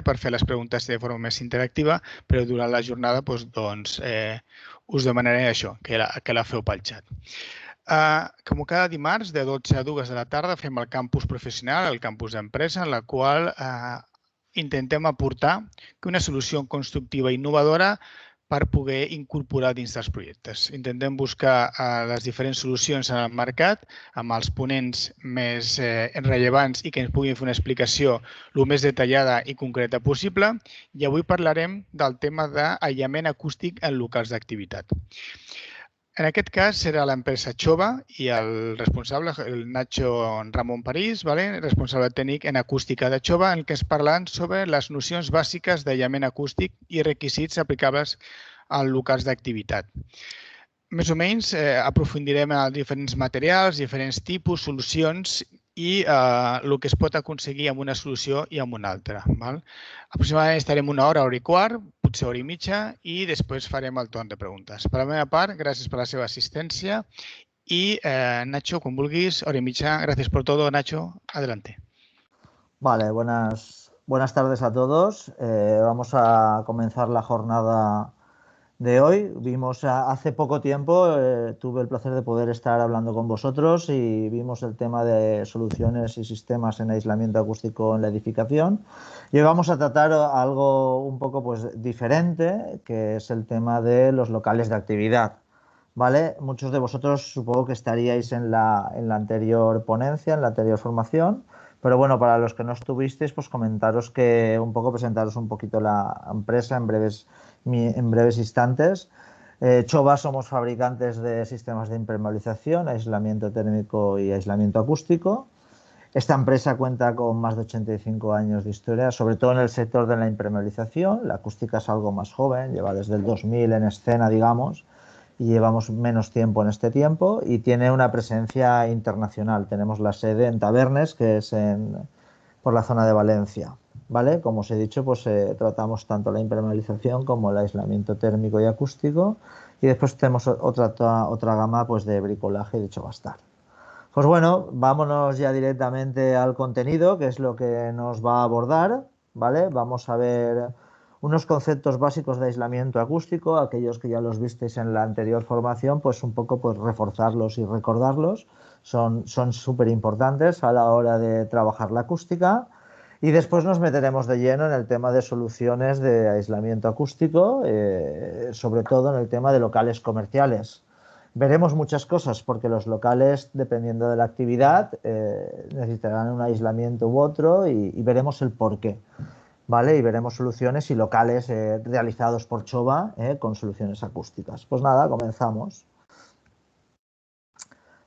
per fer les preguntes de forma més interactiva, però durant la jornada us demanaré això, que la feu pel xat. Com cada dimarts, de 12 a 2 de la tarda, fem el campus professional, el campus d'empresa, en la qual intentem aportar una solució constructiva i innovadora per poder incorporar dins dels projectes. Intentem buscar les diferents solucions en el mercat amb els ponents més rellevants i que ens puguin fer una explicació el més detallada i concreta possible. I avui parlarem del tema d'aïllament acústic en locals d'activitat. En aquest cas serà l'empresa Chova i el responsable, el Nacho Ramon París, responsable tècnic en acústica de Chova, en què ens parlen sobre les nocions bàsiques d'aïllament acústic i requisits aplicables als locals d'activitat. Més o menys aprofundirem en diferents materials, diferents tipus, solucions i el que es pot aconseguir amb una solució i amb una altra. Aproximadament estarem una hora i quart, potser hora i mitja, i després farem el torn de preguntes. Per la meva part, gràcies per la seva assistència i Nacho, quan vulguis, hora y mitja. Gracias por todo, Nacho. Adelante. Vale, buenas tardes a todos. Vamos a comenzar la jornada de hoy. Vimos hace poco tiempo, tuve el placer de poder estar hablando con vosotros y vimos el tema de soluciones y sistemas en aislamiento acústico en la edificación. Y hoy vamos a tratar algo un poco diferente, que es el tema de los locales de actividad. ¿Vale? Muchos de vosotros supongo que estaríais en la anterior ponencia, en la anterior formación, pero bueno, para los que no estuvisteis, pues comentaros que presentaros un poquito la empresa en breves instantes. Chova somos fabricantes de sistemas de impermeabilización, aislamiento térmico y aislamiento acústico. Esta empresa cuenta con más de 85 años de historia, sobre todo en el sector de la impermeabilización. La acústica es algo más joven, lleva desde el 2000 en escena, digamos, y llevamos menos tiempo en este tiempo y tiene una presencia internacional. Tenemos la sede en Tabernes, que es por la zona de Valencia. ¿Vale? Como os he dicho, pues tratamos tanto la impermeabilización como el aislamiento térmico y acústico, y después tenemos otra gama pues de bricolaje y de Chovastar. Pues bueno, vámonos ya directamente al contenido, que es lo que nos va a abordar, ¿vale? Vamos a ver unos conceptos básicos de aislamiento acústico, aquellos que ya los visteis en la anterior formación, pues un poco pues reforzarlos y recordarlos. Son súper importantes a la hora de trabajar la acústica. Y después nos meteremos de lleno en el tema de soluciones de aislamiento acústico, sobre todo en el tema de locales comerciales. Veremos muchas cosas porque los locales, dependiendo de la actividad, necesitarán un aislamiento u otro y veremos el porqué. ¿Vale? Y veremos soluciones y locales realizados por Chova con soluciones acústicas. Pues nada, comenzamos.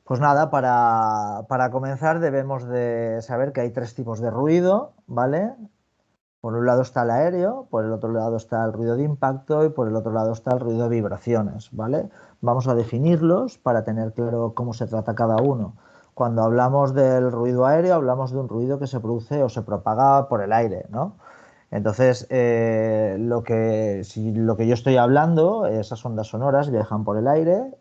Pues nada, para comenzar debemos de saber que hay tres tipos de ruido, ¿vale? Por un lado está el aéreo, por el otro lado está el ruido de impacto y por el otro lado está el ruido de vibraciones, ¿vale? Vamos a definirlos para tener claro cómo se trata cada uno. Cuando hablamos del ruido aéreo, hablamos de un ruido que se produce o se propaga por el aire, ¿no? Entonces, lo que yo estoy hablando, esas ondas sonoras viajan por el aire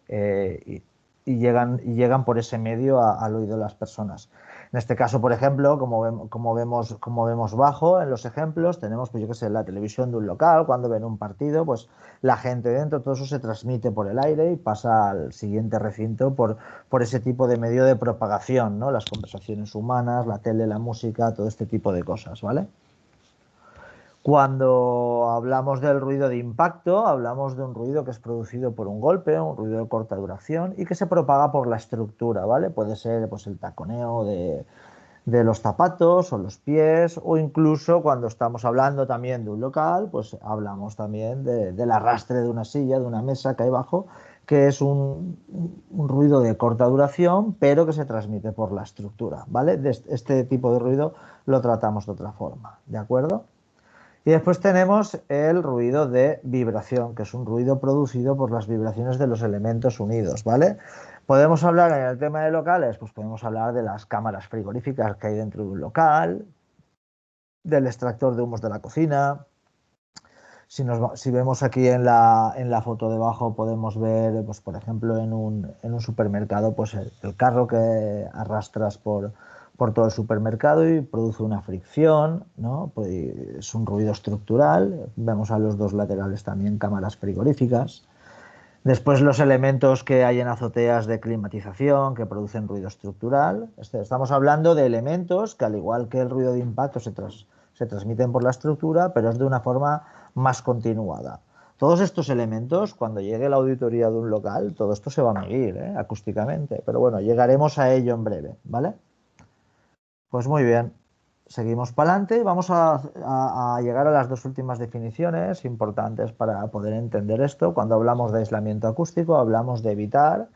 y llegan por ese medio al oído de las personas. En este caso, por ejemplo, como vemos bajo en los ejemplos, tenemos, pues yo qué sé, la televisión de un local, cuando ven un partido, pues la gente dentro, todo eso se transmite por el aire y pasa al siguiente recinto por ese tipo de medio de propagación, ¿no? Las conversaciones humanas, la tele, la música, todo este tipo de cosas, ¿vale? Cuando hablamos del ruido de impacto, hablamos de un ruido que es producido por un golpe, un ruido de corta duración y que se propaga por la estructura, ¿vale? Puede ser pues, el taconeo de los zapatos o los pies, o incluso cuando estamos hablando también de un local, pues hablamos también del arrastre de una silla, de una mesa que hay abajo, que es un ruido de corta duración, pero que se transmite por la estructura, ¿vale? Este tipo de ruido lo tratamos de otra forma, ¿de acuerdo? Y después tenemos el ruido de vibración, que es un ruido producido por las vibraciones de los elementos unidos, ¿vale? Podemos hablar en el tema de locales, pues podemos hablar de las cámaras frigoríficas que hay dentro de un local, del extractor de humos de la cocina. Si vemos aquí en la foto debajo, podemos ver, pues, por ejemplo, en un supermercado, pues el carro que arrastras por por todo el supermercado y produce una fricción, ¿no? Pues es un ruido estructural. Vemos a los dos laterales también cámaras frigoríficas. Después los elementos que hay en azoteas de climatización que producen ruido estructural. Estamos hablando de elementos que, al igual que el ruido de impacto, se transmiten por la estructura, pero es de una forma más continuada. Todos estos elementos, cuando llegue la auditoría de un local, todo esto se va a medir, acústicamente. Pero bueno, llegaremos a ello en breve, ¿vale? Pues muy bien, seguimos para adelante y vamos a llegar a las dos últimas definiciones importantes para poder entender esto. Cuando hablamos de aislamiento acústico, hablamos de evitar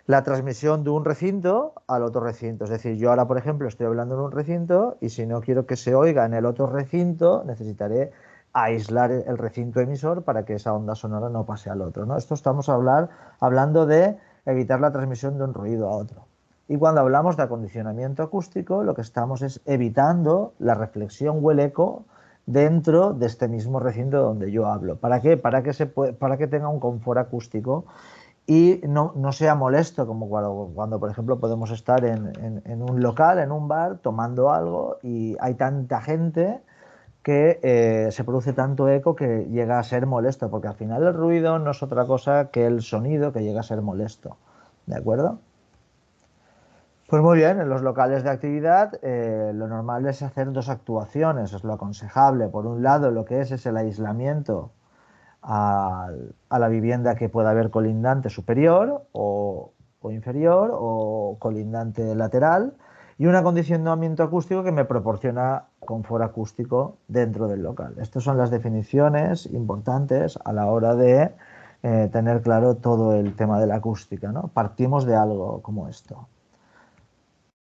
la transmisión de un recinto al otro recinto. Es decir, yo ahora, por ejemplo, estoy hablando en un recinto y si no quiero que se oiga en el otro recinto, necesitaré aislar el recinto emisor para que esa onda sonora no pase al otro, ¿no? Esto estamos hablando de evitar la transmisión de un ruido a otro. Y cuando hablamos de acondicionamiento acústico, lo que estamos es evitando la reflexión o el eco dentro de este mismo recinto donde yo hablo. ¿Para qué? Para que tenga un confort acústico y no sea molesto, como cuando, por ejemplo, podemos estar en un local, en un bar, tomando algo y hay tanta gente que se produce tanto eco que llega a ser molesto, porque al final el ruido no es otra cosa que el sonido que llega a ser molesto. ¿De acuerdo? Pues muy bien, en los locales de actividad lo normal es hacer dos actuaciones, es lo aconsejable. Por un lado, lo que es el aislamiento a la vivienda que pueda haber colindante superior o inferior o colindante lateral y un acondicionamiento acústico que me proporciona confort acústico dentro del local. Estas son las definiciones importantes a la hora de tener claro todo el tema de la acústica, ¿no? Partimos de algo como esto.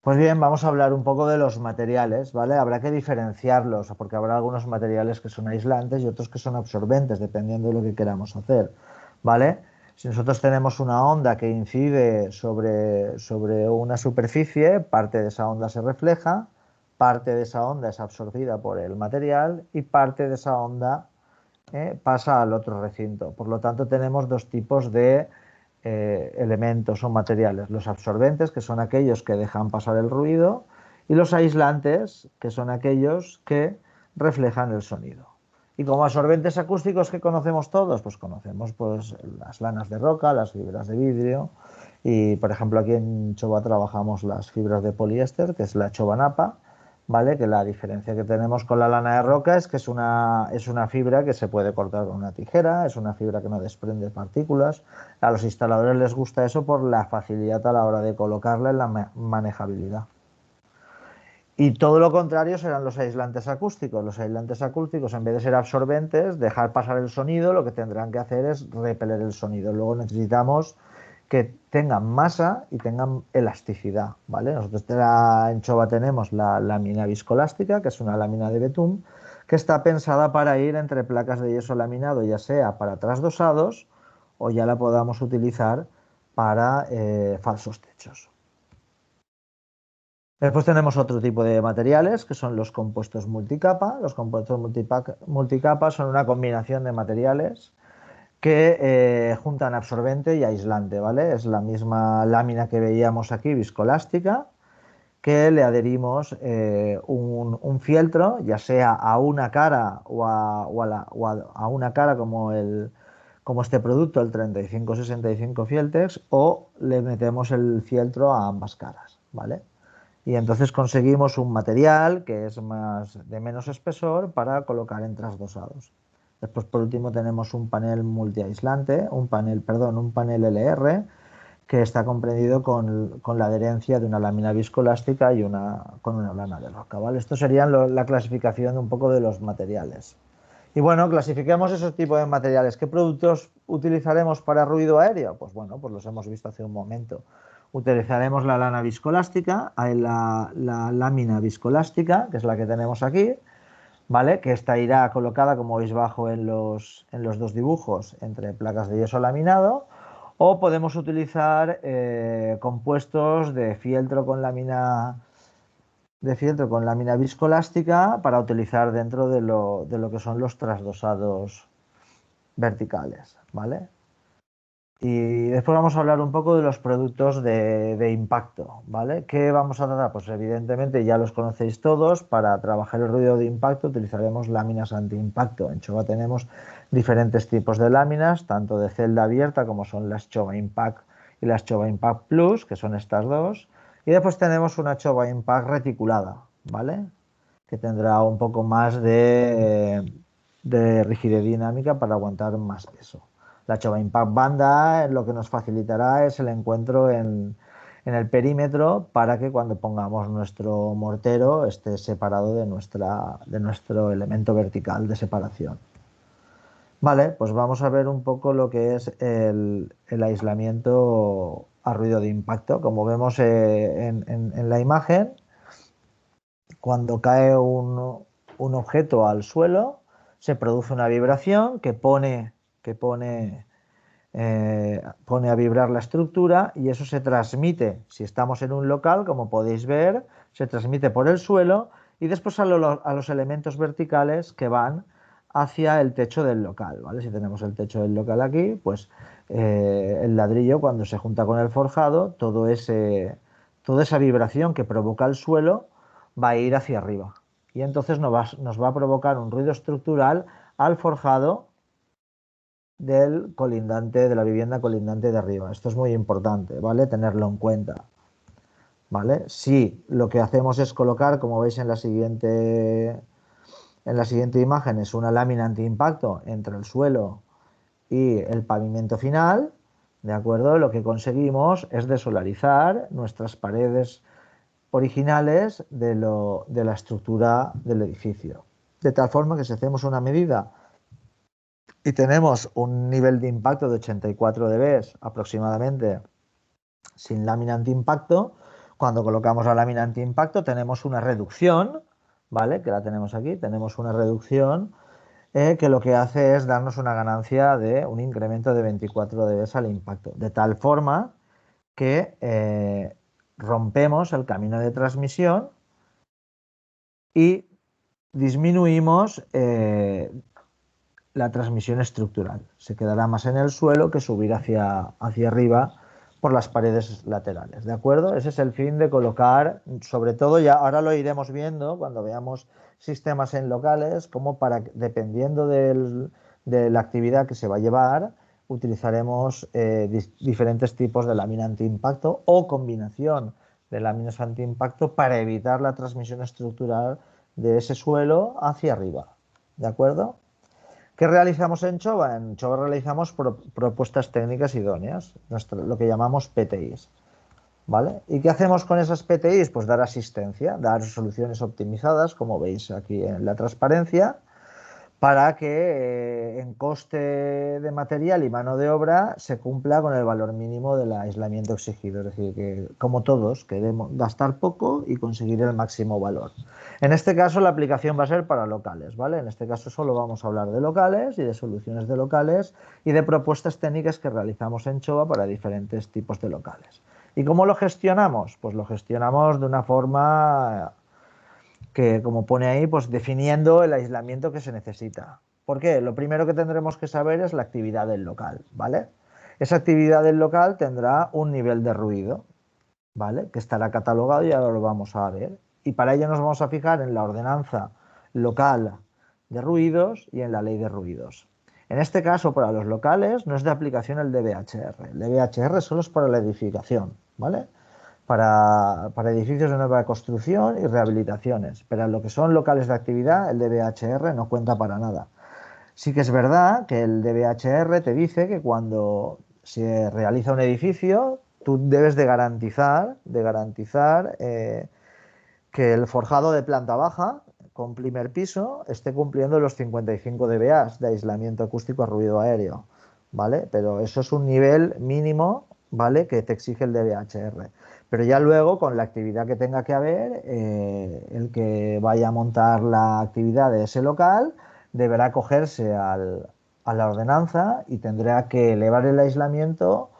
Pues bien, vamos a hablar un poco de los materiales, ¿vale? Habrá que diferenciarlos, porque habrá algunos materiales que son aislantes y otros que son absorbentes, dependiendo de lo que queramos hacer, ¿vale? Si nosotros tenemos una onda que incide sobre una superficie, parte de esa onda se refleja, parte de esa onda es absorbida por el material y parte de esa onda pasa al otro recinto. Por lo tanto, tenemos dos tipos de elementos o materiales. Los absorbentes, que son aquellos que dejan pasar el ruido, y los aislantes, que son aquellos que reflejan el sonido. Y como absorbentes acústicos que conocemos todos, pues conocemos pues, las lanas de roca, las fibras de vidrio, y por ejemplo aquí en Choba trabajamos las fibras de poliéster, que es la chobanapa, ¿vale? Que la diferencia que tenemos con la lana de roca es que es una fibra que se puede cortar con una tijera, es una fibra que no desprende partículas. A los instaladores les gusta eso por la facilidad a la hora de colocarla en la manejabilidad. Y todo lo contrario serán los aislantes acústicos. Los aislantes acústicos, en vez de ser absorbentes, dejar pasar el sonido, lo que tendrán que hacer es repeler el sonido. Luego necesitamos que tengan masa y tengan elasticidad, ¿vale? Nosotros en Choba tenemos la lámina viscoelástica, que es una lámina de betún, que está pensada para ir entre placas de yeso laminado, ya sea para trasdosados o ya la podamos utilizar para falsos techos. Después tenemos otro tipo de materiales que son los compuestos multicapa. Los compuestos multicapa son una combinación de materiales que juntan absorbente y aislante, ¿vale? Es la misma lámina que veíamos aquí, viscoelástica, que le adherimos un fieltro, ya sea a una cara o a una cara como este producto, el 3565 Fieltex, o le metemos el fieltro a ambas caras, ¿vale? Y entonces conseguimos un material que es de menos espesor para colocar en trasdosados. Después, por último, tenemos un panel multiaislante, un panel LR, que está comprendido con la adherencia de una lámina viscoelástica y con una lana de roca, ¿vale? Esto sería la clasificación un poco de los materiales. Y bueno, clasifiquemos esos tipos de materiales. ¿Qué productos utilizaremos para ruido aéreo? Pues bueno, pues los hemos visto hace un momento. Utilizaremos la lana viscoelástica, la lámina viscoelástica, que es la que tenemos aquí, ¿vale? Que esta irá colocada, como veis bajo en los dos dibujos, entre placas de yeso laminado, o podemos utilizar compuestos de fieltro con lámina viscoelástica para utilizar dentro de lo que son los trasdosados verticales, ¿vale? Y después vamos a hablar un poco de los productos de impacto, ¿vale? ¿Qué vamos a tratar? Pues evidentemente ya los conocéis todos. Para trabajar el ruido de impacto utilizaremos láminas anti-impacto. En Chova tenemos diferentes tipos de láminas, tanto de celda abierta como son las Chova Impact y las Chova Impact Plus, que son estas dos. Y después tenemos una Chova Impact reticulada, ¿vale? Que tendrá un poco más de rigidez dinámica para aguantar más peso. La Chova Impact Banda lo que nos facilitará es el encuentro en el perímetro para que cuando pongamos nuestro mortero esté separado de nuestro elemento vertical de separación. Vale, pues vamos a ver un poco lo que es el aislamiento a ruido de impacto. Como vemos en la imagen, cuando cae un objeto al suelo, se produce una vibración pone a vibrar la estructura y eso se transmite, si estamos en un local, como podéis ver, se transmite por el suelo y después a los elementos verticales que van hacia el techo del local, ¿vale? Si tenemos el techo del local aquí, pues el ladrillo cuando se junta con el forjado, toda esa vibración que provoca el suelo va a ir hacia arriba y entonces nos va a provocar un ruido estructural al forjado del colindante, de la vivienda colindante de arriba. Esto es muy importante, ¿vale? Tenerlo en cuenta, ¿vale? Si lo que hacemos es colocar, como veis en la siguiente imagen, es una lámina antiimpacto entre el suelo y el pavimento final, ¿de acuerdo? Lo que conseguimos es desolarizar nuestras paredes originales de la estructura del edificio. De tal forma que si hacemos una medida y tenemos un nivel de impacto de 84 dB aproximadamente sin lámina antiimpacto, cuando colocamos la lámina antiimpacto tenemos una reducción, ¿vale? Que la tenemos aquí, tenemos una reducción que lo que hace es darnos una ganancia de un incremento de 24 dB al impacto, de tal forma que rompemos el camino de transmisión y disminuimos la transmisión estructural. Se quedará más en el suelo que subir hacia arriba por las paredes laterales, ¿de acuerdo? Ese es el fin de colocar, sobre todo, ya ahora lo iremos viendo cuando veamos sistemas en locales, como dependiendo de la actividad que se va a llevar, utilizaremos diferentes tipos de lámina antiimpacto o combinación de láminas antiimpacto para evitar la transmisión estructural de ese suelo hacia arriba, ¿de acuerdo? ¿Qué realizamos en Chova? En Chova realizamos propuestas técnicas idóneas, lo que llamamos PTIs, ¿vale? ¿Y qué hacemos con esas PTIs? Pues dar asistencia, dar soluciones optimizadas, como veis aquí en la transparencia, para que en coste de material y mano de obra se cumpla con el valor mínimo del aislamiento exigido. Es decir, que como todos queremos gastar poco y conseguir el máximo valor. En este caso la aplicación va a ser para locales, ¿vale? En este caso solo vamos a hablar de locales y de soluciones de locales y de propuestas técnicas que realizamos en Chova para diferentes tipos de locales. ¿Y cómo lo gestionamos? Pues lo gestionamos de una forma que, como pone ahí, pues definiendo el aislamiento que se necesita. ¿Por qué? Lo primero que tendremos que saber es la actividad del local, ¿vale? Esa actividad del local tendrá un nivel de ruido, ¿vale? Que estará catalogado y ahora lo vamos a ver. Y para ello nos vamos a fijar en la ordenanza local de ruidos y en la ley de ruidos. En este caso, para los locales, no es de aplicación el DBHR. El DBHR solo es para la edificación, ¿vale? Para edificios de nueva construcción y rehabilitaciones. Pero en lo que son locales de actividad, el DBHR no cuenta para nada. Sí que es verdad que el DBHR te dice que cuando se realiza un edificio, tú debes de garantizar que el forjado de planta baja con primer piso esté cumpliendo los 55 dBA de aislamiento acústico a ruido aéreo, ¿vale? Pero eso es un nivel mínimo, ¿vale? Que te exige el DBHR. Pero ya luego, con la actividad que tenga que haber, el que vaya a montar la actividad de ese local deberá acogerse a la ordenanza y tendrá que elevar el aislamiento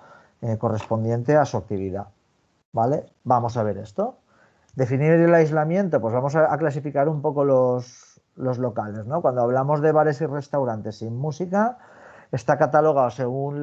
correspondiente a su actividad, ¿vale? Vamos a ver esto. Definir el aislamiento, pues vamos a clasificar un poco los locales, ¿no? Cuando hablamos de bares y restaurantes sin música, está catalogado según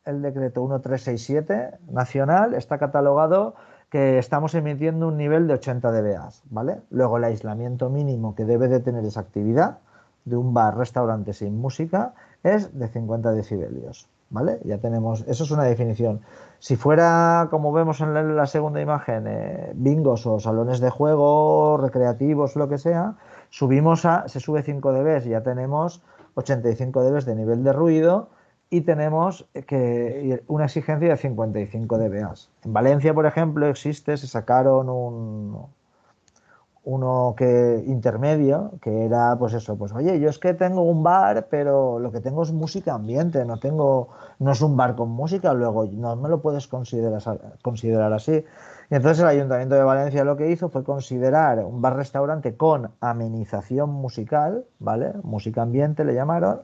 el decreto 1367 nacional, está catalogado que estamos emitiendo un nivel de 80 dBA, ¿vale? Luego el aislamiento mínimo que debe de tener esa actividad de un bar, restaurante sin música es de 50 decibelios, ¿vale? Ya tenemos, eso es una definición. Si fuera, como vemos en la segunda imagen, bingos o salones de juego, recreativos, lo que sea, se sube 5 dB y ya tenemos 85 dB de nivel de ruido y tenemos una exigencia de 55 dBA. En Valencia, por ejemplo, se sacaron uno intermedio, que era pues eso, pues oye, yo es que tengo un bar, pero lo que tengo es música ambiente, no es un bar con música, luego no me lo puedes considerar así. Y entonces el Ayuntamiento de Valencia lo que hizo fue considerar un bar-restaurante con amenización musical, ¿vale? Música ambiente le llamaron,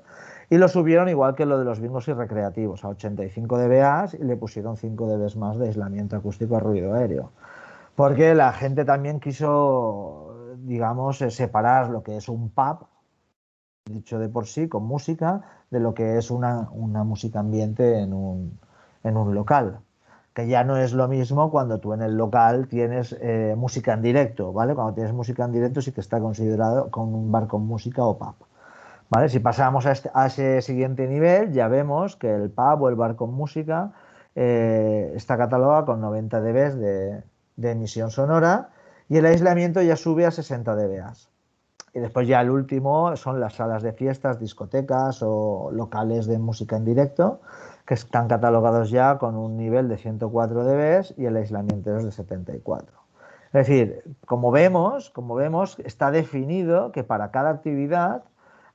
y lo subieron igual que lo de los bingos y recreativos, a 85 dBA y le pusieron 5 dB más de aislamiento acústico a ruido aéreo. Porque la gente también quiso, digamos, separar lo que es un pub, dicho de por sí, con música, de lo que es una música ambiente en un local. Que ya no es lo mismo cuando tú en el local tienes música en directo, ¿vale? Cuando tienes música en directo sí que está considerado como un bar con música o pub, ¿vale? Si pasamos a ese siguiente nivel, ya vemos que el pub o el bar con música está catalogado con 90 dB de emisión sonora y el aislamiento ya sube a 60 dBA. Y después ya el último son las salas de fiestas, discotecas o locales de música en directo, que están catalogados ya con un nivel de 104 dB y el aislamiento es de 74. Es decir, como vemos, está definido que para cada actividad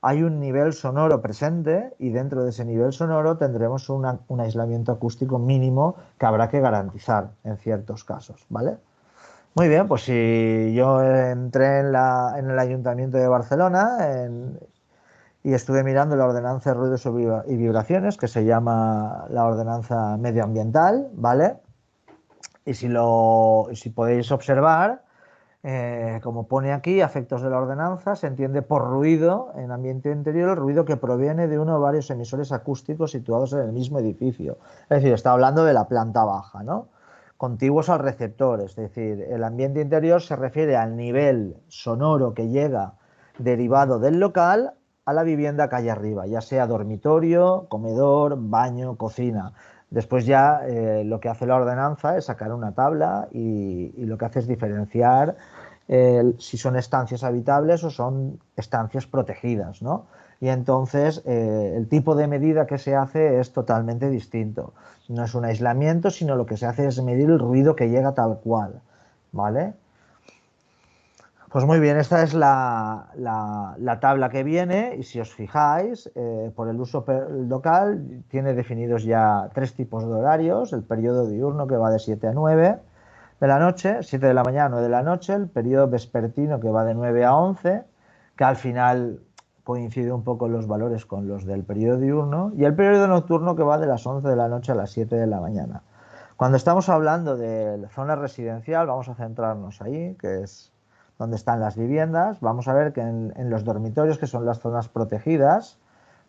hay un nivel sonoro presente y dentro de ese nivel sonoro tendremos un aislamiento acústico mínimo que habrá que garantizar en ciertos casos, ¿vale? Muy bien, pues si yo entré en el Ayuntamiento de Barcelona y estuve mirando la ordenanza de ruidos y vibraciones, que se llama la ordenanza medioambiental, ¿vale? Y si podéis observar, como pone aquí, a efectos de la ordenanza, se entiende por ruido en ambiente interior el ruido que proviene de uno o varios emisores acústicos situados en el mismo edificio. Es decir, está hablando de la planta baja, ¿no? Contiguos al receptor, es decir, el ambiente interior se refiere al nivel sonoro que llega derivado del local a la vivienda que hay arriba, ya sea dormitorio, comedor, baño, cocina. Después ya lo que hace la ordenanza es sacar una tabla y lo que hace es diferenciar si son estancias habitables o son estancias protegidas, ¿no? Y entonces el tipo de medida que se hace es totalmente distinto. No es un aislamiento, sino lo que se hace es medir el ruido que llega tal cual, ¿vale? Pues muy bien, esta es la tabla que viene y si os fijáis, por el uso local tiene definidos ya 3 tipos de horarios, el periodo diurno que va de 7 a 9 de la noche, 7 de la mañana, 9 de la noche, el periodo vespertino que va de 9 a 11, que al final coincide un poco los valores con los del periodo diurno, y el periodo nocturno que va de las 11 de la noche a las 7 de la mañana. Cuando estamos hablando de zona residencial, vamos a centrarnos ahí, que es donde están las viviendas. Vamos a ver que en los dormitorios, que son las zonas protegidas,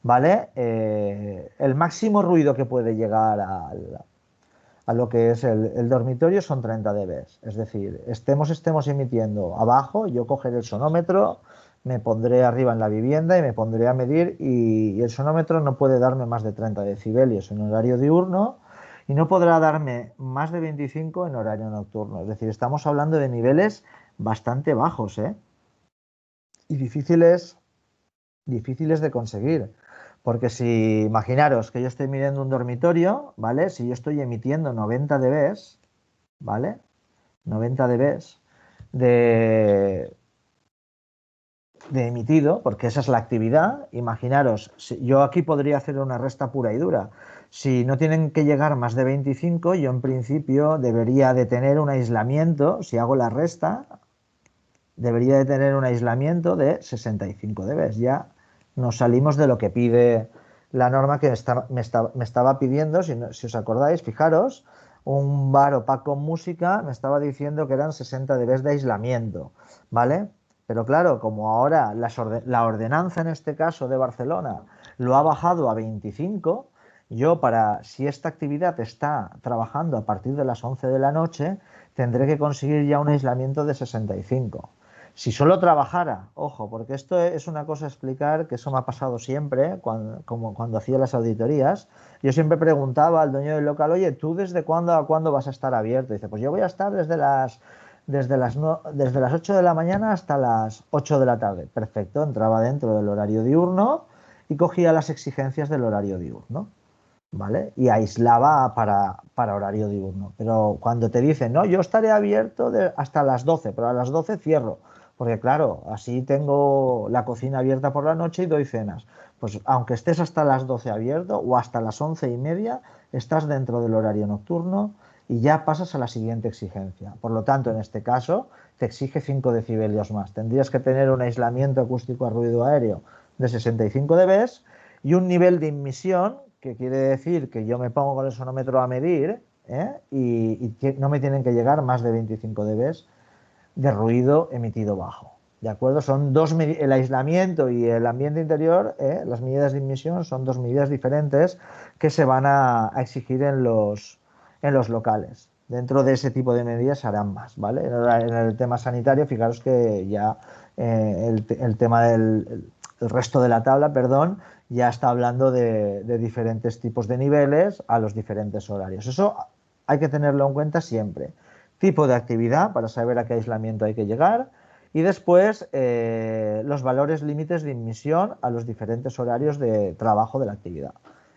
¿vale? El máximo ruido que puede llegar a lo que es el dormitorio son 30 dB. Es decir, estemos emitiendo abajo, yo cogeré el sonómetro, me pondré arriba en la vivienda y me pondré a medir y el sonómetro no puede darme más de 30 decibelios en horario diurno y no podrá darme más de 25 en horario nocturno. Es decir, estamos hablando de niveles bastante bajos, ¿eh? Y difíciles de conseguir. Porque si, imaginaros que yo estoy midiendo un dormitorio, ¿vale? Si yo estoy emitiendo 90 dB, ¿vale? 90 dB de, de emitido, porque esa es la actividad. Imaginaros, yo aquí podría hacer una resta pura y dura. Si no tienen que llegar más de 25, yo en principio debería de tener un aislamiento, si hago la resta, debería de tener un aislamiento de 65 dB. Ya nos salimos de lo que pide la norma que me estaba pidiendo, si os acordáis, fijaros, un bar o pack con música me estaba diciendo que eran 60 dB de aislamiento, ¿vale? Pero claro, como ahora la ordenanza en este caso de Barcelona lo ha bajado a 25, Si esta actividad está trabajando a partir de las 11 de la noche, tendré que conseguir ya un aislamiento de 65. Si solo trabajara, ojo, porque esto es una cosa a explicar, que eso me ha pasado siempre, como cuando hacía las auditorías, yo siempre preguntaba al dueño del local, oye, ¿tú desde cuándo a cuándo vas a estar abierto? Y dice, pues yo voy a estar desde las 8 de la mañana hasta las 8 de la tarde. Perfecto, entraba dentro del horario diurno y cogía las exigencias del horario diurno. ¿Vale? Y aislaba para horario diurno. Pero cuando te dicen, no, yo estaré abierto hasta las 12, pero a las 12 cierro. Porque claro, así tengo la cocina abierta por la noche y doy cenas. Pues aunque estés hasta las 12 abierto o hasta las 11:30, estás dentro del horario nocturno y ya pasas a la siguiente exigencia. Por lo tanto, en este caso, te exige 5 decibelios más. Tendrías que tener un aislamiento acústico a ruido aéreo de 65 dB y un nivel de inmisión, que quiere decir que yo me pongo con el sonómetro a medir, y no me tienen que llegar más de 25 dB de ruido emitido bajo. ¿De acuerdo? Son el aislamiento y el ambiente interior, las medidas de inmisión son dos medidas diferentes que se van a exigir en los locales. Dentro de ese tipo de medidas se harán más, ¿vale? En el tema sanitario, fijaros que ya el tema el resto de la tabla, perdón, ya está hablando de diferentes tipos de niveles a los diferentes horarios. Eso hay que tenerlo en cuenta siempre. Tipo de actividad para saber a qué aislamiento hay que llegar y después los valores límites de admisión a los diferentes horarios de trabajo de la actividad.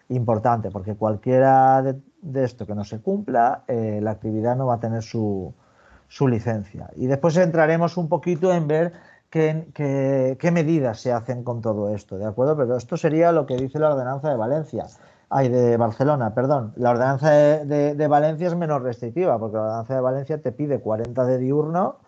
Importante, porque cualquiera de esto que no se cumpla, la actividad no va a tener su licencia. Y después entraremos un poquito en ver qué medidas se hacen con todo esto, ¿de acuerdo? Pero esto sería lo que dice la ordenanza de Valencia. De Barcelona, perdón. La ordenanza de Valencia es menos restrictiva, porque la ordenanza de Valencia te pide 40 de diurno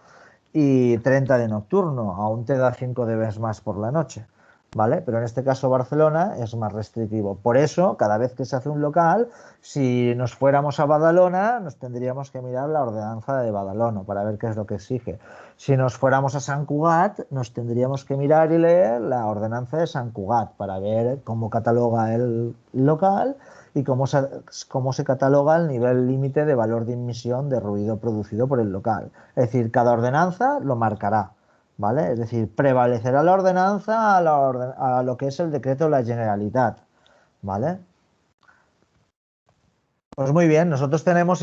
y 30 de nocturno. Aún te da 5 dB más por la noche, ¿vale? Pero en este caso Barcelona es más restrictivo. Por eso, cada vez que se hace un local, si nos fuéramos a Badalona, nos tendríamos que mirar la ordenanza de Badalona para ver qué es lo que exige. Si nos fuéramos a Sant Cugat, nos tendríamos que mirar y leer la ordenanza de Sant Cugat para ver cómo cataloga el local y cómo se cataloga el nivel límite de valor de inmisión de ruido producido por el local. Es decir, cada ordenanza lo marcará, ¿vale? Es decir, prevalecerá la ordenanza a lo que es el decreto de la Generalitat, ¿vale? Pues muy bien, nosotros tenemos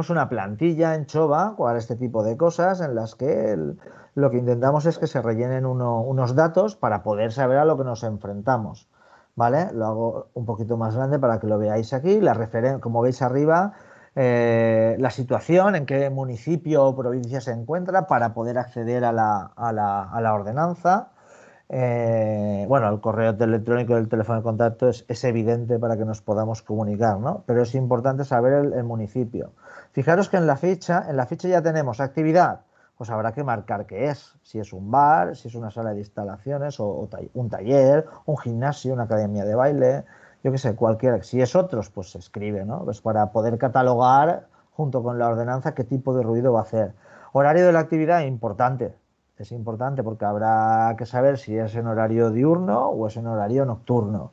una plantilla en Chova para este tipo de cosas en las que lo que intentamos es que se rellenen unos datos para poder saber a lo que nos enfrentamos, ¿vale? Lo hago un poquito más grande para que lo veáis aquí. Como veis arriba, la situación, en qué municipio o provincia se encuentra para poder acceder a la ordenanza. Bueno, el correo electrónico y el teléfono de contacto es evidente para que nos podamos comunicar, ¿no? Pero es importante saber el municipio. Fijaros que en la ficha ya tenemos actividad, pues habrá que marcar qué es, si es un bar, si es una sala de instalaciones o un taller, un gimnasio, una academia de baile, yo qué sé, cualquiera. Si es otros, pues se escribe, ¿no? Pues para poder catalogar junto con la ordenanza qué tipo de ruido va a hacer. Horario de la actividad, importante. Es importante porque habrá que saber si es en horario diurno o es en horario nocturno.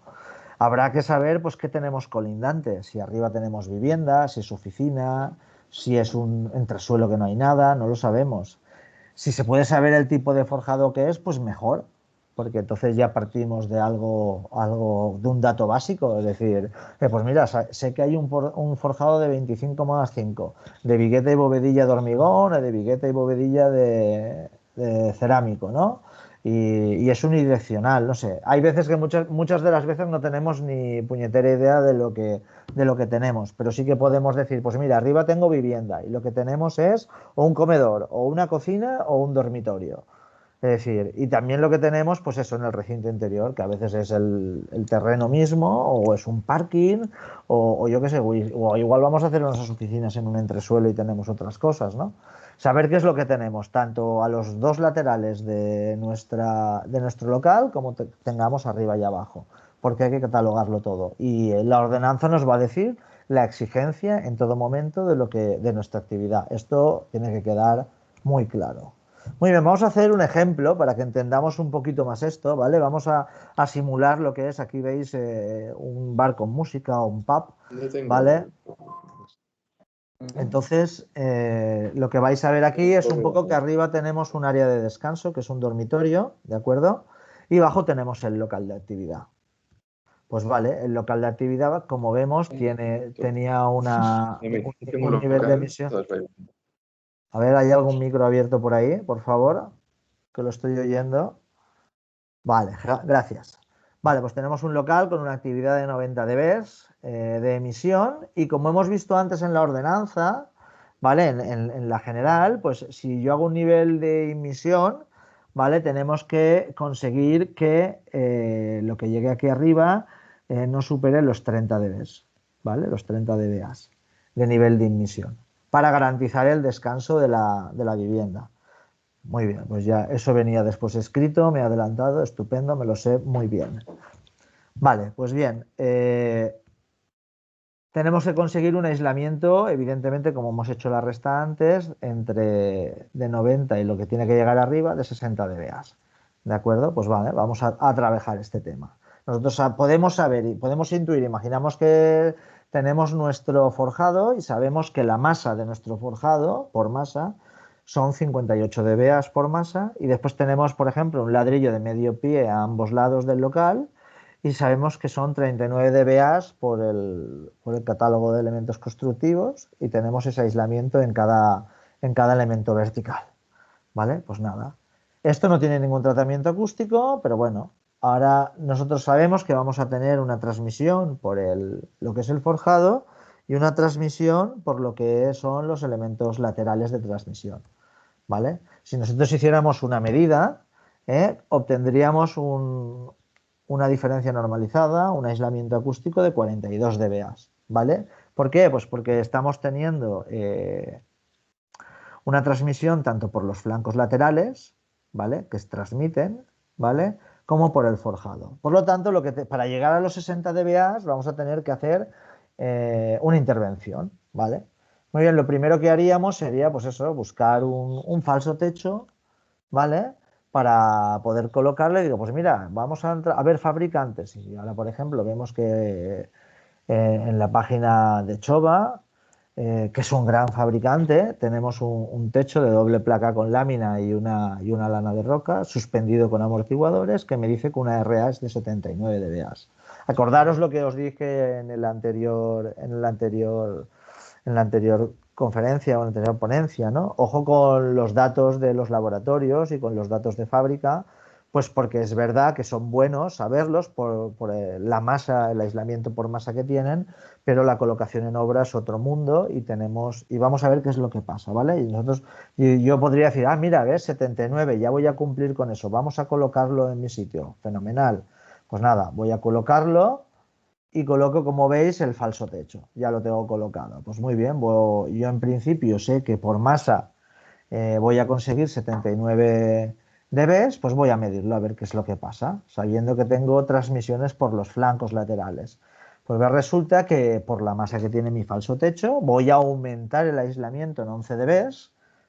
Habrá que saber pues qué tenemos colindante, si arriba tenemos vivienda, si es oficina, si es un entresuelo que no hay nada, no lo sabemos. Si se puede saber el tipo de forjado que es, pues mejor, porque entonces ya partimos de de un dato básico, es decir, pues mira, sé que hay un forjado de 25,5, de vigueta y bovedilla de hormigón o de vigueta y bovedilla de cerámico, ¿no? Y es unidireccional, no sé. Hay veces que muchas de las veces no tenemos ni puñetera idea de lo que tenemos, pero sí que podemos decir, pues mira, arriba tengo vivienda y lo que tenemos es o un comedor, o una cocina, o un dormitorio. Es decir, y también lo que tenemos, pues eso, en el recinto interior, que a veces es el terreno mismo, o es un parking, o yo qué sé, o igual vamos a hacer nuestras oficinas en un entresuelo y tenemos otras cosas, ¿no? Saber qué es lo que tenemos, tanto a los dos laterales de nuestro local, como tengamos arriba y abajo, porque hay que catalogarlo todo. Y la ordenanza nos va a decir la exigencia en todo momento de nuestra actividad. Esto tiene que quedar muy claro. Muy bien, vamos a hacer un ejemplo para que entendamos un poquito más esto, ¿vale? Vamos a simular lo que es, aquí veis un bar con música o un pub, ¿vale? Entonces, lo que vais a ver aquí es un poco que arriba tenemos un área de descanso, que es un dormitorio, ¿de acuerdo? Y abajo tenemos el local de actividad. Pues vale, el local de actividad, como vemos, tenía un nivel de emisión. A ver, ¿hay algún micro abierto por ahí, por favor? Que lo estoy oyendo. Vale, gracias. Vale, pues tenemos un local con una actividad de 90 dB de emisión y como hemos visto antes en la ordenanza, ¿vale? En la general, pues si yo hago un nivel de emisión, ¿vale? Tenemos que conseguir que lo que llegue aquí arriba no supere los 30 dB, ¿vale? Los 30 dBA de nivel de emisión para garantizar el descanso de la vivienda. Muy bien, pues ya eso venía después escrito, me he adelantado, estupendo, me lo sé muy bien. Vale, pues bien, tenemos que conseguir un aislamiento, evidentemente, como hemos hecho la resta antes, entre de 90 y lo que tiene que llegar arriba de 60 dBA. ¿De acuerdo? Pues vale, vamos a trabajar este tema. Nosotros podemos saber y podemos intuir, imaginamos que tenemos nuestro forjado y sabemos que la masa de nuestro forjado, por masa, son 58 dBA por masa y después tenemos, por ejemplo, un ladrillo de medio pie a ambos lados del local y sabemos que son 39 dBA por el catálogo de elementos constructivos y tenemos ese aislamiento en cada elemento vertical. ¿Vale? Pues nada. Esto no tiene ningún tratamiento acústico, pero bueno, ahora nosotros sabemos que vamos a tener una transmisión por lo que es el forjado y una transmisión por lo que son los elementos laterales de transmisión. ¿Vale? Si nosotros hiciéramos una medida, obtendríamos una diferencia normalizada, un aislamiento acústico de 42 dBA. ¿Vale? ¿Por qué? Pues porque estamos teniendo una transmisión tanto por los flancos laterales, ¿vale? Que se transmiten, ¿vale? Como por el forjado. Por lo tanto, para llegar a los 60 dBA vamos a tener que hacer una intervención, ¿vale? Muy bien, lo primero que haríamos sería, pues eso, buscar un falso techo, ¿vale? Para poder colocarle, digo, pues mira, vamos a ver fabricantes. Y ahora, por ejemplo, vemos que en la página de Chova, que es un gran fabricante, tenemos un techo de doble placa con lámina y una lana de roca, suspendido con amortiguadores, que me dice que una RA es de 79 dBA. Acordaros lo que os dije en la anterior conferencia o en la anterior ponencia, ¿no? Ojo con los datos de los laboratorios y con los datos de fábrica, pues porque es verdad que son buenos saberlos por la masa, el aislamiento por masa que tienen, pero la colocación en obra es otro mundo y vamos a ver qué es lo que pasa, ¿vale? Yo podría decir, mira, ves, 79, ya voy a cumplir con eso, vamos a colocarlo en mi sitio, fenomenal. Pues nada, voy a colocarlo y coloco, como veis, el falso techo. Ya lo tengo colocado. Pues muy bien, yo en principio sé que por masa voy a conseguir 79 dB, pues voy a medirlo a ver qué es lo que pasa, sabiendo que tengo transmisiones por los flancos laterales. Pues resulta que por la masa que tiene mi falso techo voy a aumentar el aislamiento en 11 dB,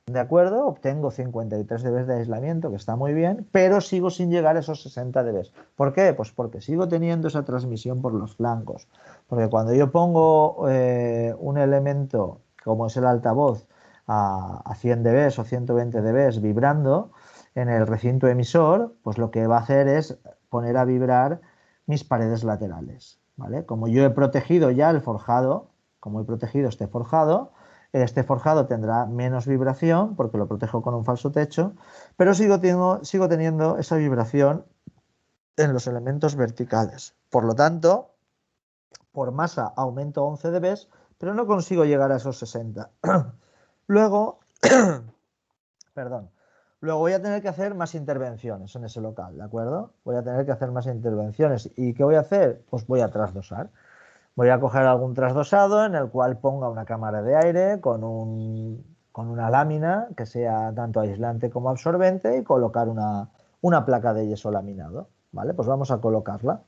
¿de acuerdo? Obtengo 53 dB de aislamiento, que está muy bien, pero sigo sin llegar a esos 60 dB. ¿Por qué? Pues porque sigo teniendo esa transmisión por los flancos. Porque cuando yo pongo un elemento como es el altavoz a 100 dB o 120 dB vibrando en el recinto emisor, pues lo que va a hacer es poner a vibrar mis paredes laterales, ¿vale? Como yo he protegido ya el forjado, como he protegido este forjado tendrá menos vibración porque lo protejo con un falso techo, pero sigo teniendo esa vibración en los elementos verticales. Por lo tanto, por masa aumento 11 dB, pero no consigo llegar a esos 60. Luego, perdón, luego voy a tener que hacer más intervenciones en ese local, ¿de acuerdo? Voy a tener que hacer más intervenciones. ¿Y qué voy a hacer? Pues voy a trasdosar. Voy a coger algún trasdosado en el cual ponga una cámara de aire con una lámina que sea tanto aislante como absorbente y colocar una placa de yeso laminado. ¿Vale? Pues vamos a colocarla.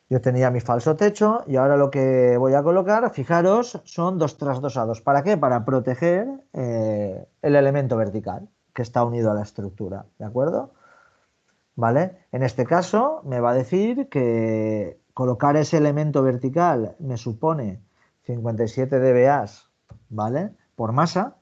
Yo tenía mi falso techo y ahora lo que voy a colocar, fijaros, son dos trasdosados. ¿Para qué? Para proteger el elemento vertical. que está unido a la estructura, ¿de acuerdo? ¿Vale? En este caso me va a decir que colocar ese elemento vertical me supone 57 dBAs, ¿vale? Por masa.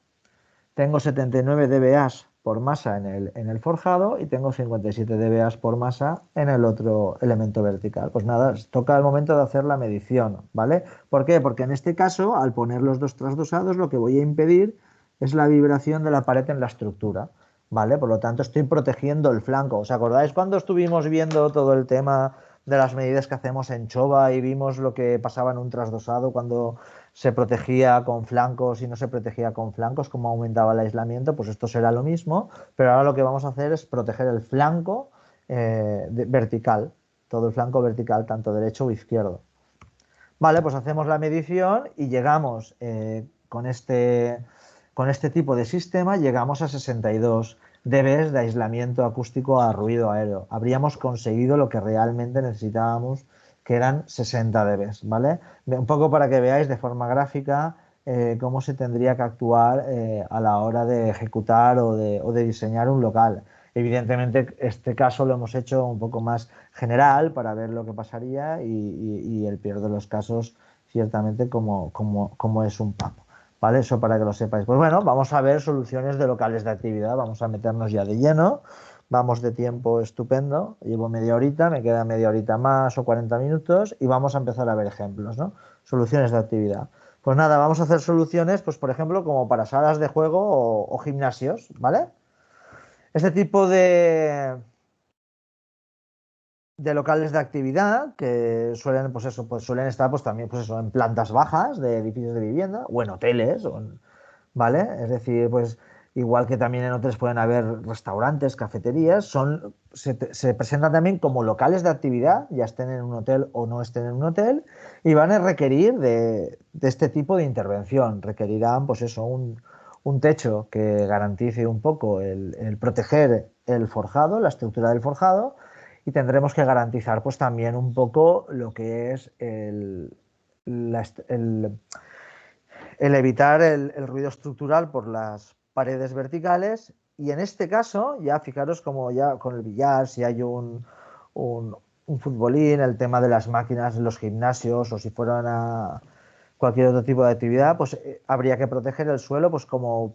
Tengo 79 dBAs por masa en el forjado y tengo 57 dBAs por masa en el otro elemento vertical. Pues nada, toca el momento de hacer la medición, ¿vale? ¿Por qué? Porque en este caso, al poner los dos trasdosados, lo que voy a impedir es la vibración de la pared en la estructura, ¿vale? Por lo tanto, estoy protegiendo el flanco. ¿Os acordáis cuando estuvimos viendo todo el tema de las medidas que hacemos en Chova y vimos lo que pasaba en un trasdosado cuando se protegía con flancos y no se protegía con flancos, cómo aumentaba el aislamiento? Pues esto será lo mismo, pero ahora lo que vamos a hacer es proteger el flanco vertical, todo el flanco vertical, tanto derecho o izquierdo. Vale, pues hacemos la medición y llegamos con este tipo de sistema, llegamos a 62 dB de aislamiento acústico a ruido aéreo. Habríamos conseguido lo que realmente necesitábamos, que eran 60 dB, ¿vale? Un poco para que veáis de forma gráfica cómo se tendría que actuar a la hora de ejecutar o de diseñar un local. Evidentemente, este caso lo hemos hecho un poco más general para ver lo que pasaría y el peor de los casos, ciertamente, como es un PAP. ¿Vale? Eso para que lo sepáis. Pues bueno, vamos a ver soluciones de locales de actividad. Vamos a meternos ya de lleno. Vamos de tiempo estupendo. Llevo media horita, me queda media horita más o 40 minutos y vamos a empezar a ver ejemplos, ¿no? Soluciones de actividad. Pues nada, vamos a hacer soluciones, pues por ejemplo, como para salas de juego o gimnasios, ¿vale? Este tipo de locales de actividad que suelen, pues eso, pues suelen estar pues también pues eso, en plantas bajas de edificios de vivienda o en hoteles, ¿vale? Es decir, pues igual que también en hoteles pueden haber restaurantes, cafeterías, se presentan también como locales de actividad, ya estén en un hotel o no estén en un hotel, y van a requerir de este tipo de intervención. Requerirán, pues eso, un techo que garantice un poco el proteger el forjado, la estructura del forjado, y tendremos que garantizar pues también un poco lo que es el evitar el ruido estructural por las paredes verticales. Y en este caso, ya fijaros como ya con el billar, si hay un futbolín, el tema de las máquinas en los gimnasios o si fueran a cualquier otro tipo de actividad, pues habría que proteger el suelo pues como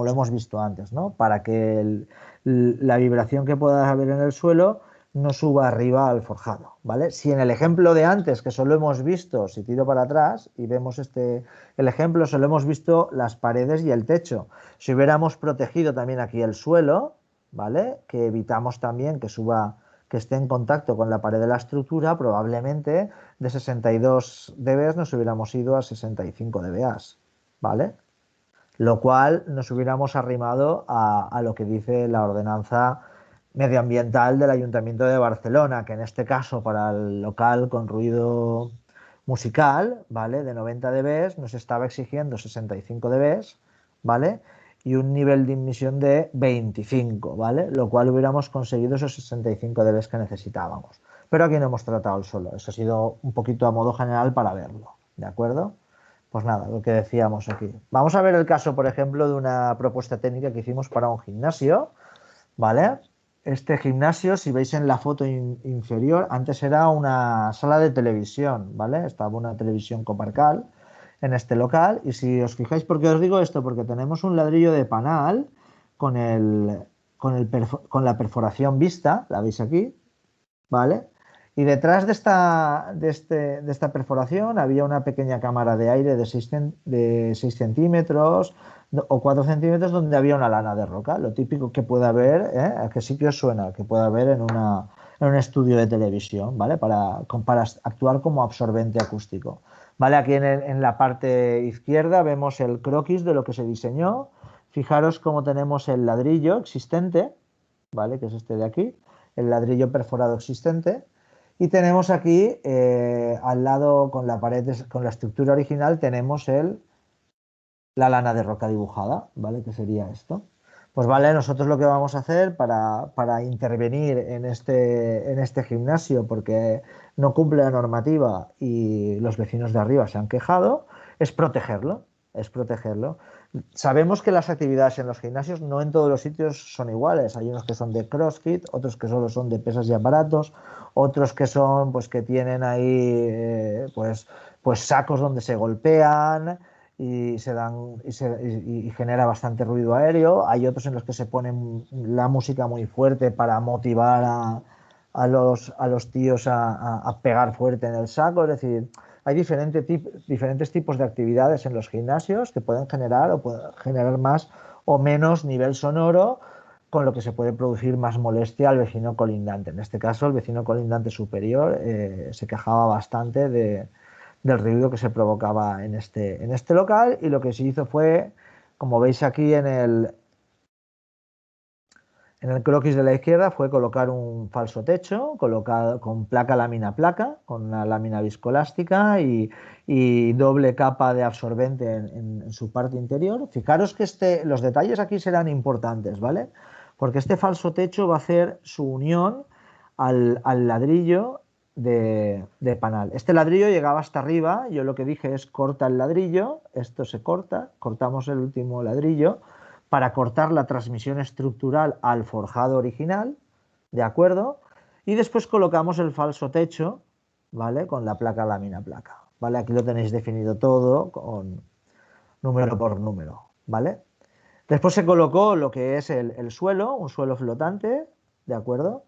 lo hemos visto antes, ¿no? Para que la vibración que pueda haber en el suelo no suba arriba al forjado, ¿vale? Si en el ejemplo de antes, que solo hemos visto, si tiro para atrás y vemos el ejemplo, solo hemos visto las paredes y el techo. Si hubiéramos protegido también aquí el suelo, ¿vale? Que evitamos también que suba, que esté en contacto con la pared de la estructura, probablemente de 62 dB nos hubiéramos ido a 65 dBAs, ¿vale? Lo cual nos hubiéramos arrimado a lo que dice la ordenanza medioambiental del Ayuntamiento de Barcelona, que en este caso para el local con ruido musical, ¿vale? De 90 dB nos estaba exigiendo 65 dB, ¿vale? Y un nivel de emisión de 25, ¿vale? Lo cual hubiéramos conseguido esos 65 dB que necesitábamos. Pero aquí no hemos tratado el suelo, eso ha sido un poquito a modo general para verlo, ¿de acuerdo? Pues nada, lo que decíamos aquí. Vamos a ver el caso, por ejemplo, de una propuesta técnica que hicimos para un gimnasio, ¿vale? Este gimnasio, si veis en la foto inferior, antes era una sala de televisión, ¿vale? Estaba una televisión comarcal en este local. Y si os fijáis, ¿por qué os digo esto? Porque tenemos un ladrillo de panal con, con la perforación vista, la veis aquí, ¿vale? Y detrás de esta perforación había una pequeña cámara de aire de 6 centímetros o 4 centímetros donde había una lana de roca, lo típico que puede haber, ¿a qué sitio suena? Que puede haber en un estudio de televisión, ¿vale? Para actuar como absorbente acústico. ¿Vale? Aquí en la parte izquierda vemos el croquis de lo que se diseñó. Fijaros cómo tenemos el ladrillo existente, ¿vale? Que es este de aquí, el ladrillo perforado existente. Y tenemos aquí, al lado, con la pared, con la estructura original, tenemos la lana de roca dibujada, ¿vale? Que sería esto. Pues vale, nosotros lo que vamos a hacer para intervenir en este gimnasio, porque no cumple la normativa y los vecinos de arriba se han quejado, es protegerlo, es protegerlo. Sabemos que las actividades en los gimnasios no en todos los sitios son iguales. Hay unos que son de CrossFit, otros que solo son de pesas y aparatos, otros que son, pues, que tienen ahí, pues sacos donde se golpean y se dan y genera bastante ruido aéreo. Hay otros en los que se pone la música muy fuerte para motivar a los tíos a pegar fuerte en el saco. Es decir, hay diferentes tipos de actividades en los gimnasios que pueden generar más o menos nivel sonoro, con lo que se puede producir más molestia al vecino colindante. En este caso, el vecino colindante superior se quejaba bastante del ruido que se provocaba en este local, y lo que se hizo fue, como veis aquí en el croquis de la izquierda, fue colocar un falso techo colocado con placa lámina placa, con una lámina viscoelástica y doble capa de absorbente en su parte interior. Fijaros que los detalles aquí serán importantes, ¿vale? Porque este falso techo va a hacer su unión al ladrillo de panal. Este ladrillo llegaba hasta arriba. Yo lo que dije es: corta el ladrillo, esto se corta, cortamos el último ladrillo para cortar la transmisión estructural al forjado original, ¿de acuerdo? Y después colocamos el falso techo, ¿vale? Con la placa lámina placa, ¿vale? Aquí lo tenéis definido todo con número por número, ¿vale? Después se colocó lo que es el suelo, un suelo flotante, ¿de acuerdo?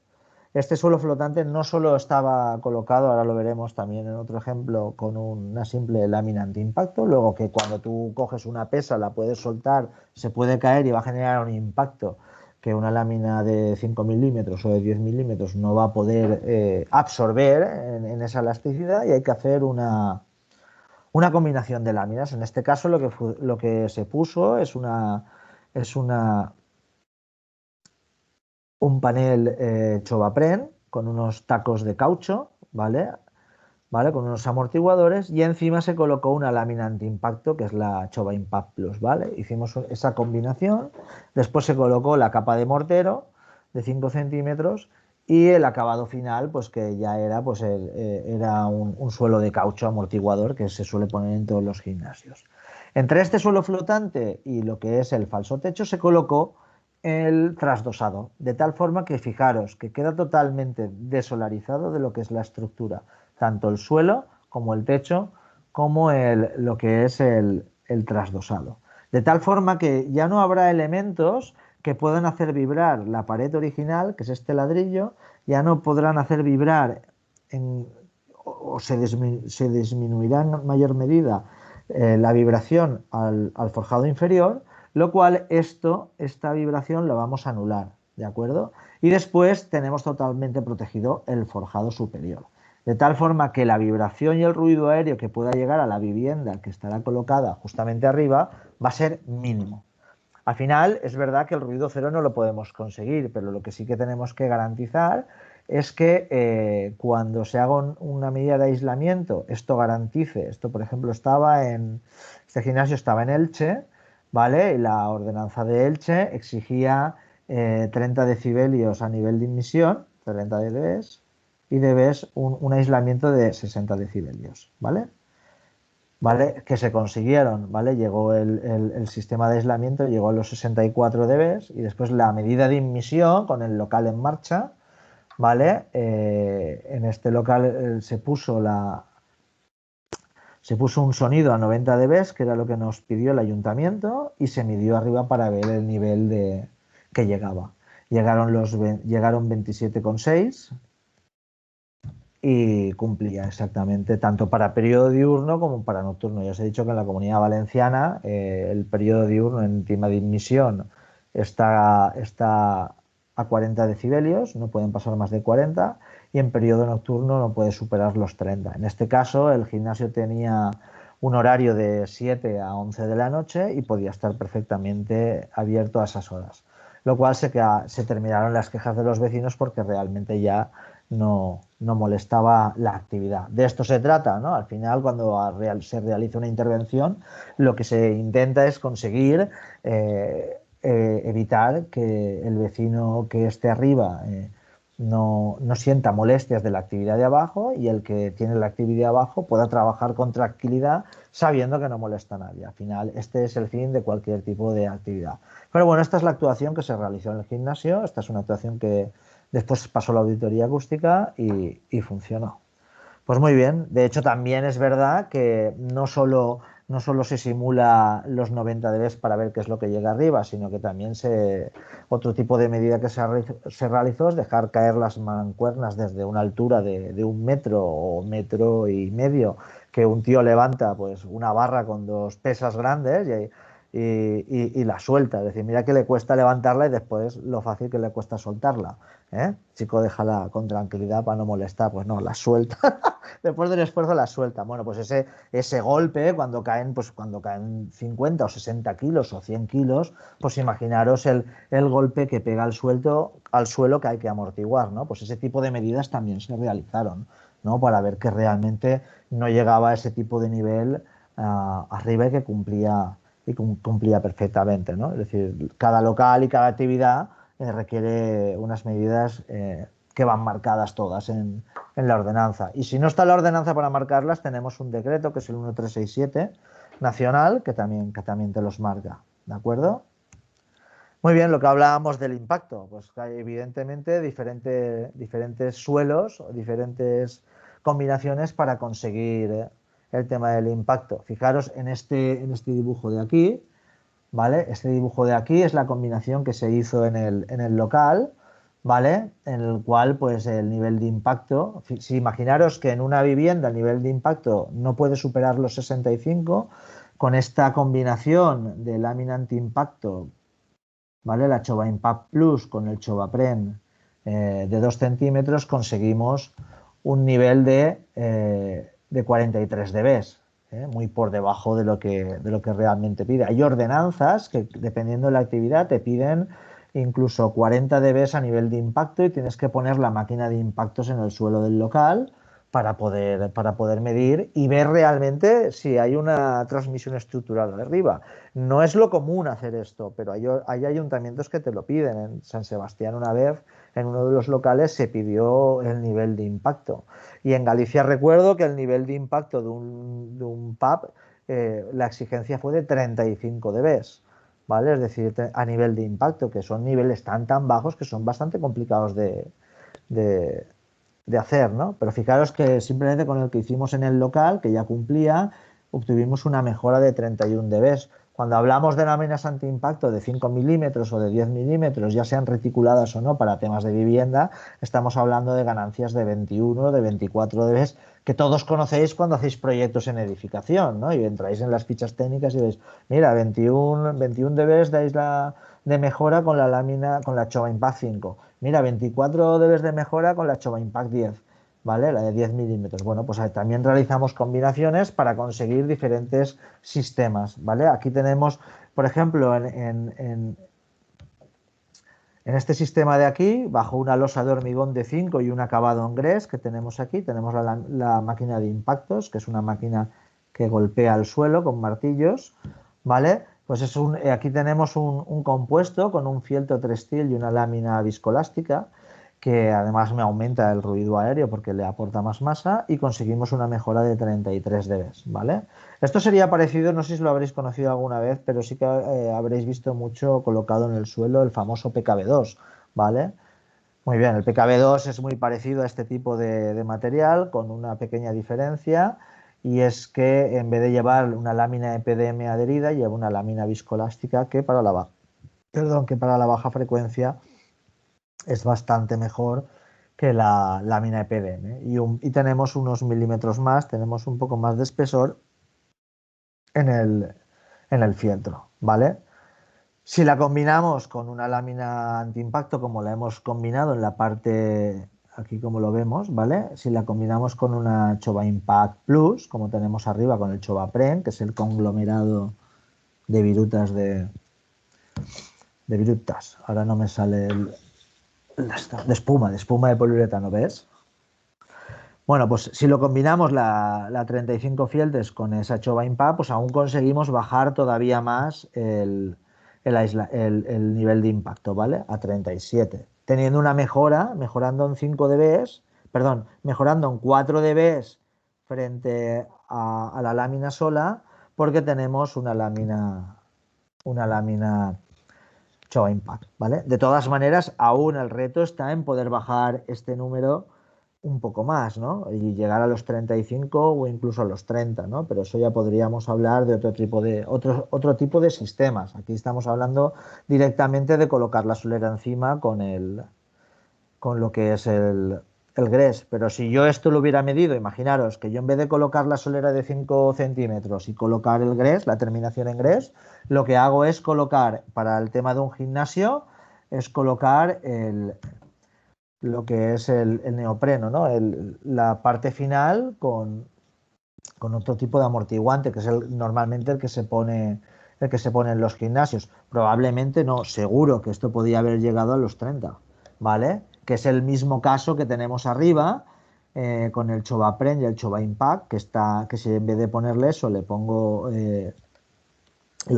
Este suelo flotante no solo estaba colocado, ahora lo veremos también en otro ejemplo, con una simple lámina antiimpacto, luego que cuando tú coges una pesa la puedes soltar, se puede caer y va a generar un impacto que una lámina de 5 milímetros o de 10 milímetros no va a poder absorber en esa elasticidad, y hay que hacer una combinación de láminas. En este caso lo que se puso es un panel Chobapren con unos tacos de caucho, ¿vale? ¿Vale? Con unos amortiguadores, y encima se colocó una lámina antiimpacto que es la Choba Impact Plus, ¿vale? Hicimos esa combinación. Después se colocó la capa de mortero de 5 centímetros y el acabado final, pues que ya era, pues era un suelo de caucho amortiguador que se suele poner en todos los gimnasios. Entre este suelo flotante y lo que es el falso techo se colocó el trasdosado, de tal forma que, fijaros, que queda totalmente desolarizado de lo que es la estructura, tanto el suelo como el techo, como lo que es el trasdosado. De tal forma que ya no habrá elementos que puedan hacer vibrar la pared original, que es este ladrillo, ya no podrán hacer vibrar o se disminuirá en mayor medida la vibración al forjado inferior, lo cual esta vibración la vamos a anular, ¿de acuerdo? Y después tenemos totalmente protegido el forjado superior, de tal forma que la vibración y el ruido aéreo que pueda llegar a la vivienda que estará colocada justamente arriba va a ser mínimo. Al final es verdad que el ruido cero no lo podemos conseguir, pero lo que sí que tenemos que garantizar es que cuando se haga una medida de aislamiento, esto garantice. Esto, por ejemplo, este gimnasio estaba en Elche, ¿vale? Y la ordenanza de Elche exigía 30 decibelios a nivel de emisión, 30 dB, y debes un aislamiento de 60 decibelios, ¿vale? ¿Vale? Que se consiguieron, ¿vale? Llegó el sistema de aislamiento, llegó a los 64 dB, y después la medida de emisión con el local en marcha, ¿vale? En este local se puso un sonido a 90 dB, que era lo que nos pidió el ayuntamiento, y se midió arriba para ver el nivel que llegaba. Llegaron 27,6 y cumplía exactamente tanto para periodo diurno como para nocturno. Ya os he dicho que en la Comunidad Valenciana el periodo diurno en tema de emisión está a 40 decibelios, no pueden pasar más de 40, y en periodo nocturno no puede superar los 30. En este caso el gimnasio tenía un horario de 7 a 11 de la noche y podía estar perfectamente abierto a esas horas, lo cual se terminaron las quejas de los vecinos porque realmente ya no molestaba la actividad. De esto se trata, ¿no? Al final, cuando se realiza una intervención, lo que se intenta es conseguir evitar que el vecino que esté arriba no sienta molestias de la actividad de abajo y el que tiene la actividad de abajo pueda trabajar con tranquilidad sabiendo que no molesta a nadie. Al final, este es el fin de cualquier tipo de actividad. Pero bueno, esta es la actuación que se realizó en el gimnasio. Esta es una actuación que después pasó la auditoría acústica y funcionó. Pues muy bien. De hecho, también es verdad que no solo se simula los 90 dB para ver qué es lo que llega arriba, sino que también otro tipo de medida que se realizó es dejar caer las mancuernas desde una altura de 1 metro o 1,5 metros, que un tío levanta pues una barra con 2 pesas grandes y la suelta. Es decir, mira que le cuesta levantarla y después lo fácil que le cuesta soltarla. ¿Eh? Chico, déjala con tranquilidad para no molestar. Pues no, la suelta. Después del esfuerzo la suelta. Bueno, pues ese golpe, cuando caen 50 o 60 kilos o 100 kilos, pues imaginaros el golpe que pega al suelo que hay que amortiguar, ¿no? Pues ese tipo de medidas también se realizaron, ¿no? Para ver que realmente no llegaba a ese tipo de nivel arriba y cumplía perfectamente, ¿no? Es decir, cada local y cada actividad requiere unas medidas que van marcadas todas en la ordenanza. Y si no está la ordenanza para marcarlas, tenemos un decreto, que es el 1367 nacional, que también te los marca. ¿De acuerdo? Muy bien, lo que hablábamos del impacto, pues hay evidentemente diferentes suelos o diferentes combinaciones para conseguir el tema del impacto. Fijaros en este dibujo de aquí, ¿vale? Este dibujo de aquí es la combinación que se hizo en el local, ¿vale? En el cual, pues, el nivel de impacto, si imaginaros que en una vivienda el nivel de impacto no puede superar los 65, con esta combinación de lámina antiimpacto, ¿vale? La Chova Impact Plus con el Chovapren de 2 centímetros, conseguimos un nivel de 43 dB, muy por debajo de lo que realmente pide. Hay ordenanzas que, dependiendo de la actividad, te piden incluso 40 dB a nivel de impacto y tienes que poner la máquina de impactos en el suelo del local para poder medir y ver realmente si hay una transmisión estructural de arriba. No es lo común hacer esto, pero hay ayuntamientos que te lo piden. En San Sebastián una vez, en uno de los locales, se pidió el nivel de impacto. Y en Galicia recuerdo que el nivel de impacto de un pub, la exigencia fue de 35 dB. ¿Vale? Es decir, a nivel de impacto, que son niveles tan bajos que son bastante complicados de, de hacer, ¿no? Pero fijaros que simplemente con el que hicimos en el local, que ya cumplía, obtuvimos una mejora de 31 dB. Cuando hablamos de láminas antiimpacto de 5 milímetros o de 10 milímetros, ya sean reticuladas o no para temas de vivienda, estamos hablando de ganancias de 21, de 24 dB, que todos conocéis cuando hacéis proyectos en edificación, ¿no? Y entráis en las fichas técnicas y veis, mira, 21 dB de mejora con la lámina, con la Chova Impact 5. Mira, 24 dB de mejora con la Chova Impact 10, ¿vale? La de 10 milímetros. Bueno, pues también realizamos combinaciones para conseguir diferentes sistemas, ¿vale? Aquí tenemos, por ejemplo, en este sistema de aquí, bajo una losa de hormigón de 5 y un acabado en gres que tenemos aquí, tenemos la máquina de impactos, que es una máquina que golpea el suelo con martillos, ¿vale? Pues aquí tenemos un compuesto con un fieltro Trestil y una lámina viscoelástica que además me aumenta el ruido aéreo porque le aporta más masa y conseguimos una mejora de 33 dB, ¿vale? Esto sería parecido, no sé si lo habréis conocido alguna vez, pero sí que habréis visto mucho colocado en el suelo el famoso PKB2, ¿vale? Muy bien, el PKB2 es muy parecido a este tipo de material con una pequeña diferencia y es que en vez de llevar una lámina EPDM adherida, lleva una lámina viscoelástica que para la baja frecuencia es bastante mejor que la lámina EPDM. Y tenemos unos milímetros más, tenemos un poco más de espesor en el fieltro, ¿vale? Si la combinamos con una lámina antiimpacto, como la hemos combinado en la parte, aquí como lo vemos, ¿vale? Si la combinamos con una Chova Impact Plus, como tenemos arriba con el Chovapren, que es el conglomerado de virutas de virutas. Ahora no me sale de espuma de poliuretano, ¿ves? Bueno, pues si lo combinamos la 35 Fields con esa Chova Impact, pues aún conseguimos bajar todavía más el nivel de impacto, ¿vale? A 37. teniendo una mejora, mejorando en 5 dB, perdón, mejorando en 4 dB frente a la lámina sola, porque tenemos una lámina Showa Impact, ¿vale? De todas maneras, aún el reto está en poder bajar este número un poco más, ¿no? Y llegar a los 35 o incluso a los 30, ¿no? Pero eso ya podríamos hablar de otro tipo de sistemas. Aquí estamos hablando directamente de colocar la solera encima con lo que es el GRES. Pero si yo esto lo hubiera medido, imaginaros que yo en vez de colocar la solera de 5 centímetros y colocar el GRES, la terminación en GRES, lo que hago es colocar, para el tema de un gimnasio, es colocar lo que es el neopreno, ¿no? La parte final con otro tipo de amortiguante, que es normalmente el que se pone en los gimnasios. Probablemente no, seguro que esto podía haber llegado a los 30, ¿vale? Que es el mismo caso que tenemos arriba con el Showa Pren y el Showa Impact, que si en vez de ponerle eso le pongo el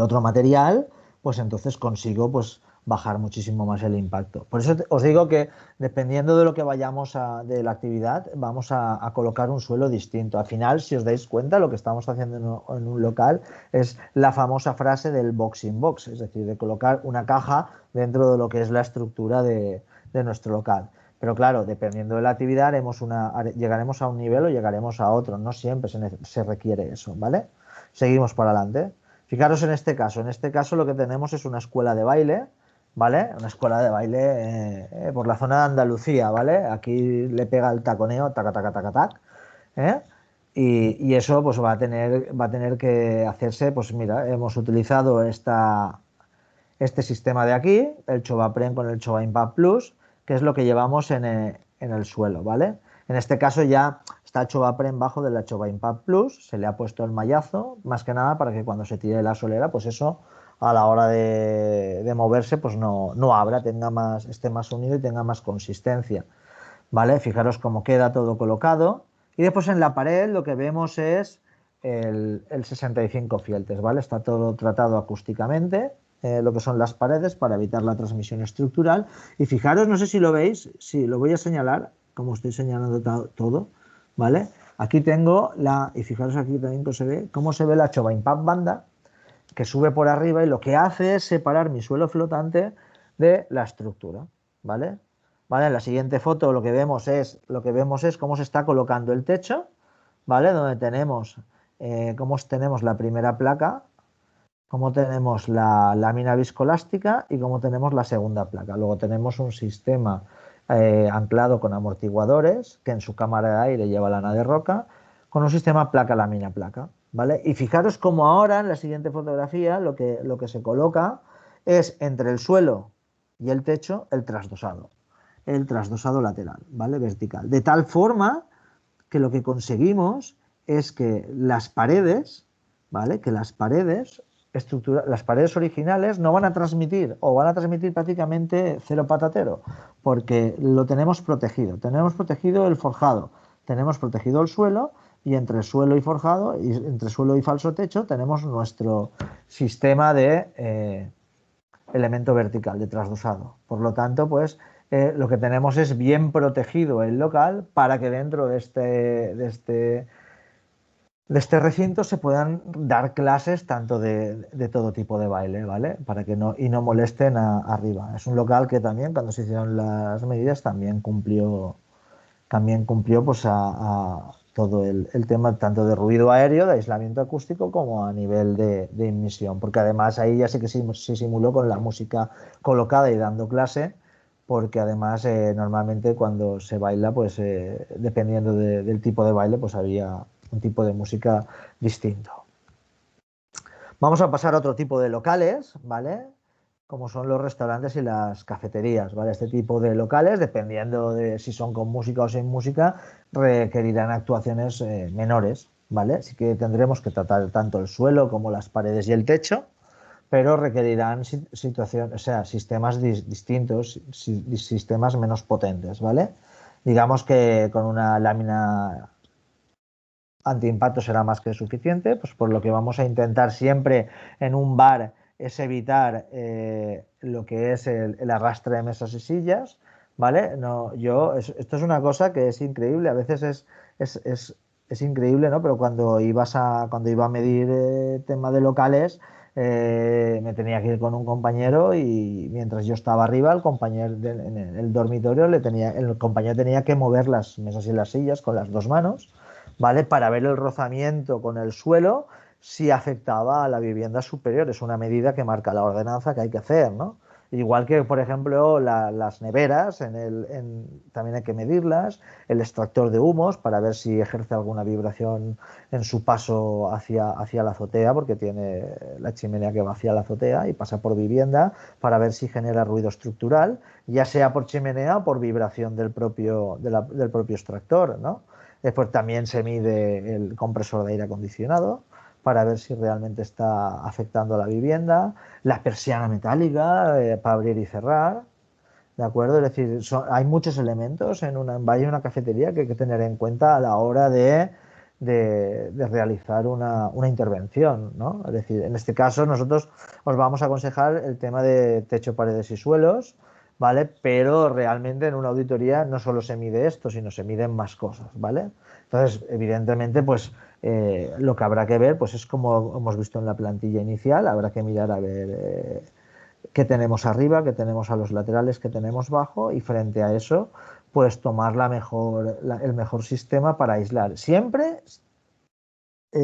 otro material, pues entonces consigo pues bajar muchísimo más el impacto. Por eso os digo que dependiendo de lo que vayamos de la actividad, vamos a colocar un suelo distinto. Al final, si os dais cuenta, lo que estamos haciendo en un local es la famosa frase del box in box, es decir, de colocar una caja dentro de lo que es la estructura de nuestro local. Pero claro, dependiendo de la actividad, llegaremos a un nivel o llegaremos a otro. No siempre se requiere eso, ¿vale? Seguimos para adelante. Fijaros en este caso lo que tenemos es una escuela de baile, ¿vale? Una escuela de baile por la zona de Andalucía, ¿vale? Aquí le pega el taconeo, taca, taca, taca, tac, ¿eh? Y eso pues va a tener que hacerse, pues mira, hemos utilizado este sistema de aquí, el Showa Pren con el Showa Impact Plus, que es lo que llevamos en el suelo, ¿vale? En este caso ya está el Showa Pren bajo de la Showa Impact Plus, se le ha puesto el mallazo, más que nada para que cuando se tire la solera, pues eso a la hora de moverse, pues no abra, esté más unido y tenga más consistencia, ¿vale? Fijaros cómo queda todo colocado. Y después en la pared lo que vemos es el 65 fieltes, ¿vale? Está todo tratado acústicamente, lo que son las paredes para evitar la transmisión estructural. Y fijaros, no sé si lo veis, sí, lo voy a señalar, como estoy señalando todo, ¿vale? Aquí tengo y fijaros aquí también cómo se ve la Showa Impact Banda, que sube por arriba y lo que hace es separar mi suelo flotante de la estructura, ¿vale? ¿Vale? En la siguiente foto lo que vemos es cómo se está colocando el techo, ¿vale? Donde tenemos cómo tenemos la primera placa, cómo tenemos la lámina viscoelástica y cómo tenemos la segunda placa. Luego tenemos un sistema anclado con amortiguadores, que en su cámara de aire lleva lana de roca, con un sistema placa-lámina-placa, ¿vale? Y fijaros cómo ahora, en la siguiente fotografía, lo que se coloca es entre el suelo y el techo el trasdosado lateral, ¿vale? Vertical. De tal forma que lo que conseguimos es que las paredes, ¿vale? Que las paredes originales no van a transmitir o van a transmitir prácticamente cero patatero, porque lo tenemos protegido. Tenemos protegido el forjado, tenemos protegido el suelo y entre suelo y forjado, y entre suelo y falso techo, tenemos nuestro sistema de elemento vertical de trasdosado. Por lo tanto, pues lo que tenemos es bien protegido el local para que dentro de este recinto se puedan dar clases tanto de todo tipo de baile, ¿vale? Para que no molesten arriba. Es un local que también, cuando se hicieron las medidas, también cumplió pues a todo el tema tanto de ruido aéreo, de aislamiento acústico, como a nivel de emisión, porque además ahí ya sí que se simuló con la música colocada y dando clase, porque además normalmente cuando se baila, pues dependiendo del tipo de baile, pues había un tipo de música distinto. Vamos a pasar a otro tipo de locales, ¿vale? Como son los restaurantes y las cafeterías, ¿vale? Este tipo de locales, dependiendo de si son con música o sin música, requerirán actuaciones menores, ¿vale? Así que tendremos que tratar tanto el suelo como las paredes y el techo, pero requerirán sistemas distintos, sistemas menos potentes, ¿vale? Digamos que con una lámina antiimpacto será más que suficiente, pues por lo que vamos a intentar siempre en un bar es evitar lo que es el arrastre de mesas y sillas, ¿vale? No, esto es una cosa que es increíble, a veces es increíble, ¿no? Pero cuando iba a medir tema de locales, me tenía que ir con un compañero y mientras yo estaba arriba, en el dormitorio, el compañero tenía que mover las mesas y las sillas con las dos manos, ¿vale? Para ver el rozamiento con el suelo si afectaba a la vivienda superior. Es una medida que marca la ordenanza que hay que hacer, ¿no? Igual que, por ejemplo, las neveras, también hay que medirlas, el extractor de humos para ver si ejerce alguna vibración en su paso hacia la azotea, porque tiene la chimenea que va hacia la azotea y pasa por vivienda, para ver si genera ruido estructural, ya sea por chimenea o por vibración del propio extractor, ¿no? Después también se mide el compresor de aire acondicionado para ver si realmente está afectando a la vivienda, la persiana metálica para abrir y cerrar, ¿de acuerdo? Es decir, hay muchos elementos en un valle, una cafetería que hay que tener en cuenta a la hora de realizar una intervención, ¿no? Es decir, en este caso nosotros os vamos a aconsejar el tema de techo, paredes y suelos, ¿vale? Pero realmente en una auditoría no solo se mide esto, sino se miden más cosas, ¿vale? Entonces, evidentemente, pues lo que habrá que ver, pues es como hemos visto en la plantilla inicial, habrá que mirar a ver qué tenemos arriba, qué tenemos a los laterales, qué tenemos bajo y frente a eso, pues tomar el mejor sistema para aislar. Siempre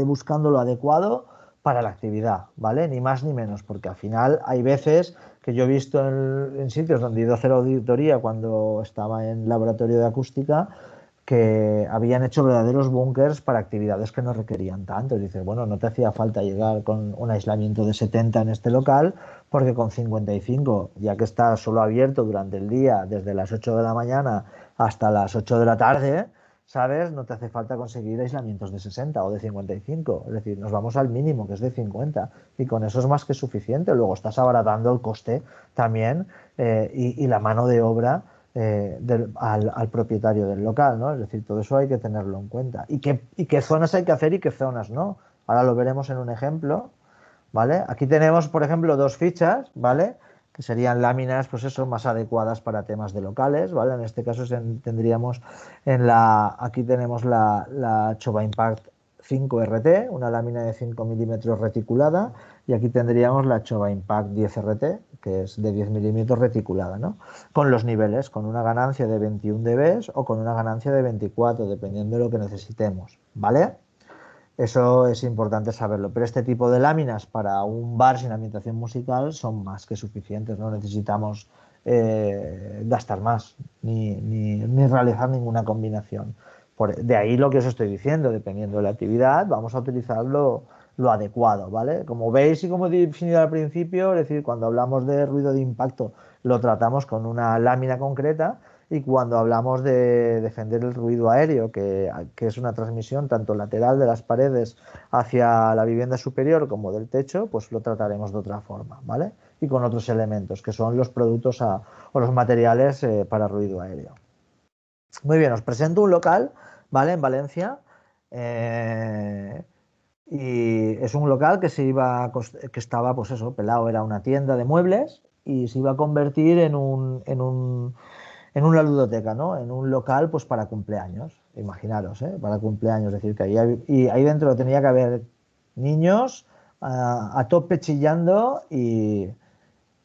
buscando lo adecuado para la actividad, ¿vale? Ni más ni menos, porque al final hay veces que yo he visto en sitios donde he ido a hacer auditoría cuando estaba en laboratorio de acústica que habían hecho verdaderos búnkers para actividades que no requerían tanto. Y dices, bueno, no te hacía falta llegar con un aislamiento de 70 en este local, porque con 55, ya que está solo abierto durante el día, desde las 8 de la mañana hasta las 8 de la tarde, ¿sabes? No te hace falta conseguir aislamientos de 60 o de 55. Es decir, nos vamos al mínimo, que es de 50. Y con eso es más que suficiente. Luego estás abaratando el coste también y la mano de obra al propietario del local, ¿no? Es decir, todo eso hay que tenerlo en cuenta. ¿Y qué zonas hay que hacer y qué zonas no? Ahora lo veremos en un ejemplo, ¿vale? Aquí tenemos, por ejemplo, dos fichas, ¿vale? Que serían láminas, pues eso, más adecuadas para temas de locales, ¿vale? En este caso tendríamos aquí tenemos la Chova Impact 5RT, una lámina de 5 milímetros reticulada, y aquí tendríamos la Chova Impact 10RT, que es de 10 milímetros reticulada, ¿no? Con los niveles, con una ganancia de 21 dB o con una ganancia de 24, dependiendo de lo que necesitemos, ¿vale? Eso es importante saberlo, pero este tipo de láminas para un bar sin ambientación musical son más que suficientes, no necesitamos gastar más ni realizar ninguna combinación. De ahí lo que os estoy diciendo, dependiendo de la actividad, vamos a utilizar lo adecuado, ¿vale? Como veis y como he definido al principio, es decir, cuando hablamos de ruido de impacto lo tratamos con una lámina concreta, y cuando hablamos de defender el ruido aéreo, que es una transmisión tanto lateral de las paredes hacia la vivienda superior como del techo, pues lo trataremos de otra forma, ¿vale? Y con otros elementos, que son los productos o los materiales para ruido aéreo. Muy bien, os presento un local, ¿vale? En Valencia. eh, y es un local que estaba, pues eso, pelado, era una tienda de muebles y se iba a convertir en una ludoteca, ¿no? En un local, pues para cumpleaños, imaginaros, ¿eh? Para cumpleaños, es decir, que ahí dentro tenía que haber niños a tope chillando y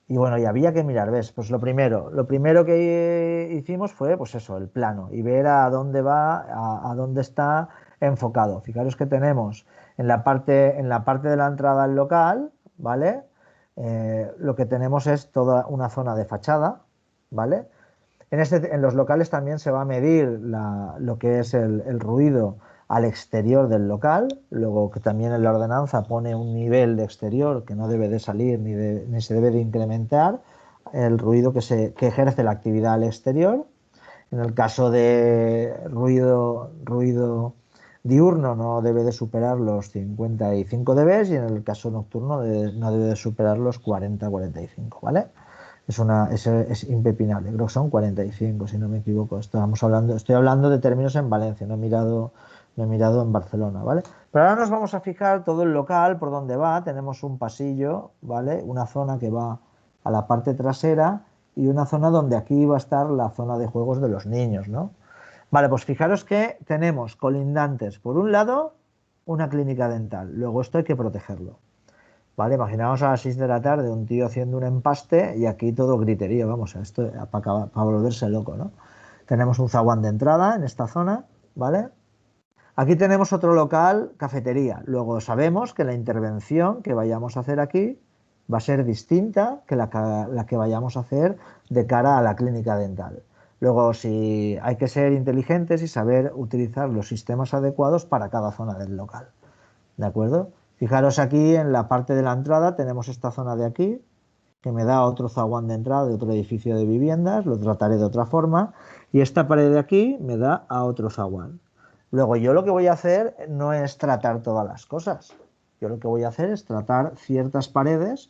bueno, y había que mirar, ¿ves? Pues lo primero que hicimos fue, pues eso, el plano y ver a dónde va, a dónde está enfocado. Fijaros que tenemos en la parte de la entrada al local, ¿vale? Lo que tenemos es toda una zona de fachada, ¿vale? En los locales también se va a medir lo que es el ruido al exterior del local, luego que también en la ordenanza pone un nivel de exterior que no debe de salir ni se debe de incrementar el ruido que ejerce la actividad al exterior. En el caso de ruido diurno no debe de superar los 55 dB y en el caso nocturno no debe de superar los 40-45, ¿vale? Es impepinable, creo que son 45, si no me equivoco. Estoy hablando de términos en Valencia, no he mirado en Barcelona, ¿vale? Pero ahora nos vamos a fijar todo el local, por dónde va. Tenemos un pasillo, ¿vale? Una zona que va a la parte trasera y una zona donde aquí va a estar la zona de juegos de los niños, ¿no? Vale, pues fijaros que tenemos colindantes, por un lado, una clínica dental, luego esto hay que protegerlo. Vale, imaginaos a las 6 de la tarde un tío haciendo un empaste y aquí todo griterío, vamos, esto para volverse loco, ¿no? Tenemos un zaguán de entrada en esta zona, ¿vale? Aquí tenemos otro local, cafetería. Luego sabemos que la intervención que vayamos a hacer aquí va a ser distinta que la que vayamos a hacer de cara a la clínica dental. Luego, si hay que ser inteligentes y saber utilizar los sistemas adecuados para cada zona del local. ¿De acuerdo? Fijaros aquí en la parte de la entrada tenemos esta zona de aquí, que me da otro zaguán de entrada de otro edificio de viviendas, lo trataré de otra forma, y esta pared de aquí me da a otro zaguán. Luego yo lo que voy a hacer no es tratar todas las cosas, yo lo que voy a hacer es tratar ciertas paredes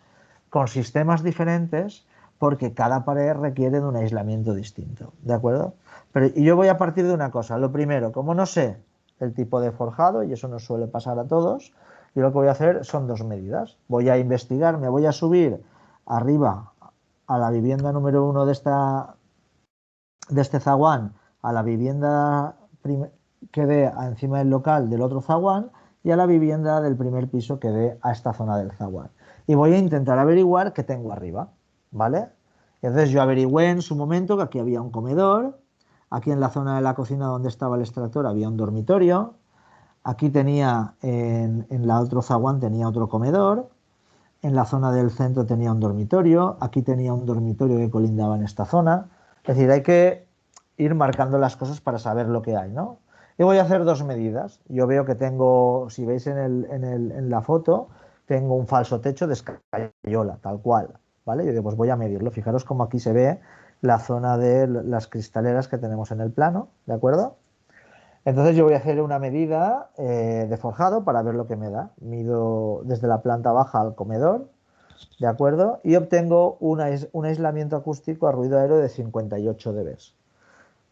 con sistemas diferentes porque cada pared requiere de un aislamiento distinto, ¿de acuerdo? Pero y yo voy a partir de una cosa, lo primero, como no sé el tipo de forjado, y eso nos suele pasar a todos, yo lo que voy a hacer son dos medidas, voy a investigar, me voy a subir arriba a la vivienda número 1 de este zaguán, a la vivienda que dé encima del local del otro zaguán y a la vivienda del primer piso que dé a esta zona del zaguán. Y voy a intentar averiguar qué tengo arriba, ¿vale? Entonces yo averigüé en su momento que aquí había un comedor, aquí en la zona de la cocina donde estaba el extractor había un dormitorio, aquí tenía en la otro zaguán tenía otro comedor, en la zona del centro tenía un dormitorio, aquí tenía un dormitorio que colindaba en esta zona. Es decir, hay que ir marcando las cosas para saber lo que hay, ¿no? Y voy a hacer dos medidas. Yo veo que tengo, si veis en la foto, tengo un falso techo de escayola, tal cual, ¿vale? Yo digo, pues voy a medirlo. Fijaros cómo aquí se ve la zona de las cristaleras que tenemos en el plano, ¿de acuerdo? Entonces yo voy a hacer una medida de forjado para ver lo que me da. Mido desde la planta baja al comedor, ¿de acuerdo? Y obtengo un aislamiento acústico a ruido aéreo de 58 dB,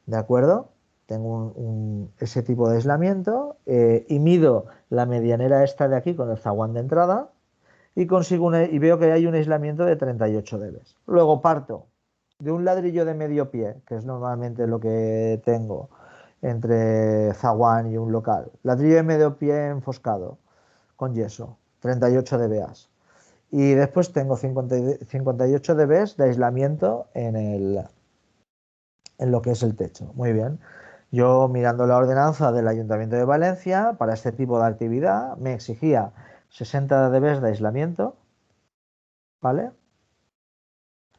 ¿de acuerdo? Tengo ese tipo de aislamiento y mido la medianera esta de aquí con el zaguán de entrada y y veo que hay un aislamiento de 38 dB. Luego parto de un ladrillo de medio pie, que es normalmente lo que tengo entre zaguán y un local. Ladrillo de medio pie enfoscado con yeso, 38 dBA. Y después tengo 58 dB de aislamiento en lo que es el techo. Muy bien. Yo mirando la ordenanza del Ayuntamiento de Valencia, para este tipo de actividad me exigía 60 dB de aislamiento, ¿vale?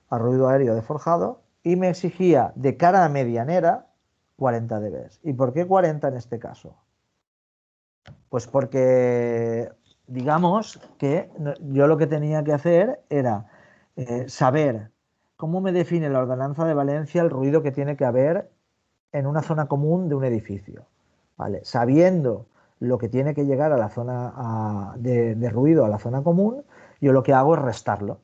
A ruido aéreo de forjado, y me exigía de cara a medianera 40 dB. ¿Y por qué 40 en este caso? Pues porque digamos que yo lo que tenía que hacer era saber cómo me define la ordenanza de Valencia el ruido que tiene que haber en una zona común de un edificio. ¿Vale? Sabiendo lo que tiene que llegar a la zona de ruido, a la zona común, yo lo que hago es restarlo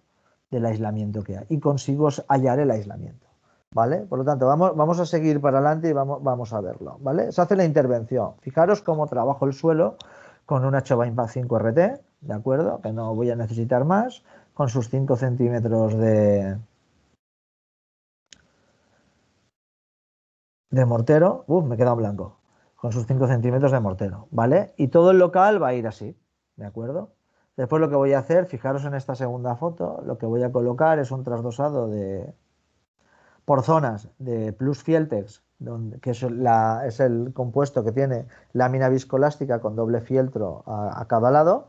del aislamiento que hay y consigo hallar el aislamiento. ¿Vale? Por lo tanto, vamos a seguir para adelante y vamos a verlo. ¿Vale? Se hace la intervención. Fijaros cómo trabajo el suelo con una Chova Impact 5 RT, ¿de acuerdo? Que no voy a necesitar más, con sus 5 centímetros de mortero. Me he quedado blanco. Con sus 5 centímetros de mortero, ¿vale? Y todo el local va a ir así, ¿de acuerdo? Después lo que voy a hacer, fijaros en esta segunda foto, lo que voy a colocar es un trasdosado por zonas de Plus Fieltex, que es el compuesto que tiene lámina viscoelástica con doble fieltro a cada lado,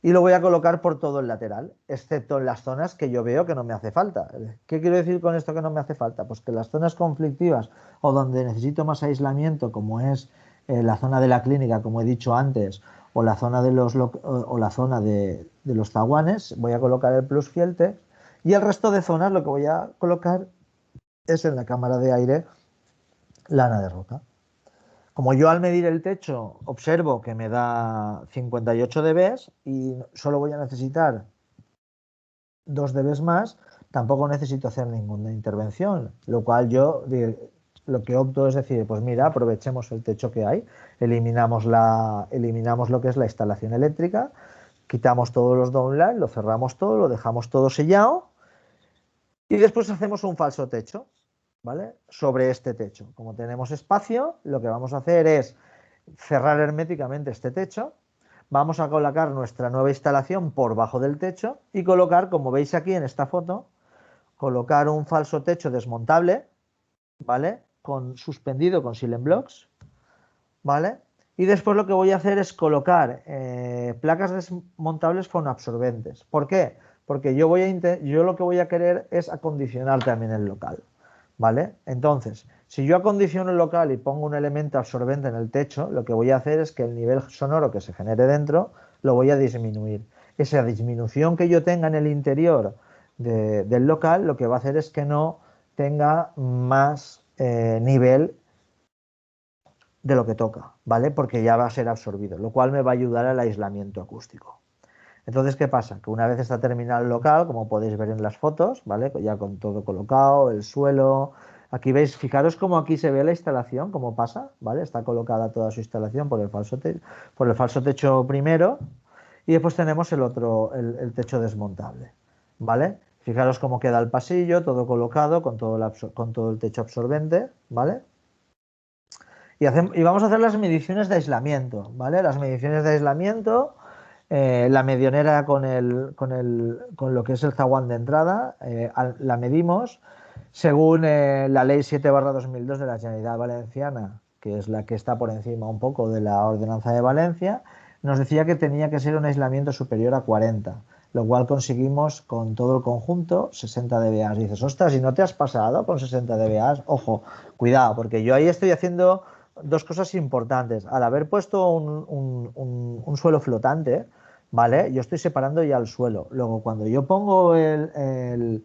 y lo voy a colocar por todo el lateral, excepto en las zonas que yo veo que no me hace falta. ¿Qué quiero decir con esto que no me hace falta? Pues que las zonas conflictivas o donde necesito más aislamiento, como es la zona de la clínica, como he dicho antes, o la zona de los zaguanes, voy a colocar el Plus Fieltex, y el resto de zonas lo que voy a colocar es en la cámara de aire lana de roca. Como yo al medir el techo observo que me da 58 dB y solo voy a necesitar 2 dB más, tampoco necesito hacer ninguna intervención, lo cual yo lo que opto es decir, pues mira, aprovechemos el techo que hay, eliminamos lo que es la instalación eléctrica, quitamos todos los downlights, lo cerramos todo, lo dejamos todo sellado Y después hacemos un falso techo, ¿vale? Sobre este techo. Como tenemos espacio, lo que vamos a hacer es cerrar herméticamente este techo. Vamos a colocar nuestra nueva instalación por bajo del techo y colocar, como veis aquí en esta foto, colocar un falso techo desmontable, ¿vale? Suspendido con Silent Blocks, ¿vale? Y después lo que voy a hacer es colocar placas desmontables fonoabsorbentes. ¿Por qué? Porque yo lo que voy a querer es acondicionar también el local, ¿vale? Entonces, si yo acondiciono el local y pongo un elemento absorbente en el techo, lo que voy a hacer es que el nivel sonoro que se genere dentro lo voy a disminuir. Esa disminución que yo tenga en el interior del local, lo que va a hacer es que no tenga más nivel de lo que toca, ¿vale? Porque ya va a ser absorbido, lo cual me va a ayudar al aislamiento acústico. Entonces, ¿qué pasa? Que una vez está terminado el local, como podéis ver en las fotos, ¿vale? Ya con todo colocado, el suelo. Aquí veis, fijaros cómo aquí se ve la instalación, cómo pasa, ¿vale? Está colocada toda su instalación por el falso techo primero y después tenemos el techo desmontable, ¿vale? Fijaros cómo queda el pasillo, todo colocado con todo el techo absorbente, ¿vale? Y vamos a hacer las mediciones de aislamiento, ¿vale? Las mediciones de aislamiento, la medionera con lo que es el zaguán de entrada, la medimos según la ley 7/2002 de la Generalitat Valenciana, que es la que está por encima un poco de la ordenanza de Valencia, nos decía que tenía que ser un aislamiento superior a 40, lo cual conseguimos con todo el conjunto 60 dBA. Y dices, ostras, ¿y no te has pasado con 60 dBA? Ojo, cuidado, porque yo ahí estoy haciendo dos cosas importantes. Al haber puesto un suelo flotante, ¿vale? Yo estoy separando ya el suelo. Luego, cuando yo pongo el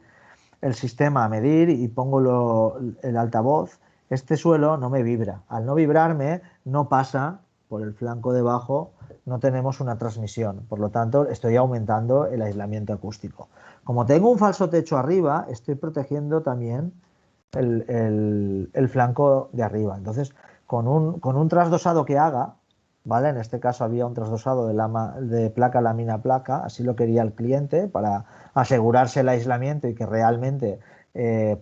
sistema a medir y pongo el altavoz, este suelo no me vibra. Al no vibrarme, no pasa por el flanco de abajo, no tenemos una transmisión. Por lo tanto, estoy aumentando el aislamiento acústico. Como tengo un falso techo arriba, estoy protegiendo también el flanco de arriba. Entonces, con un trasdosado que haga, ¿vale? En este caso había un trasdosado de placa lámina placa, así lo quería el cliente para asegurarse el aislamiento y que realmente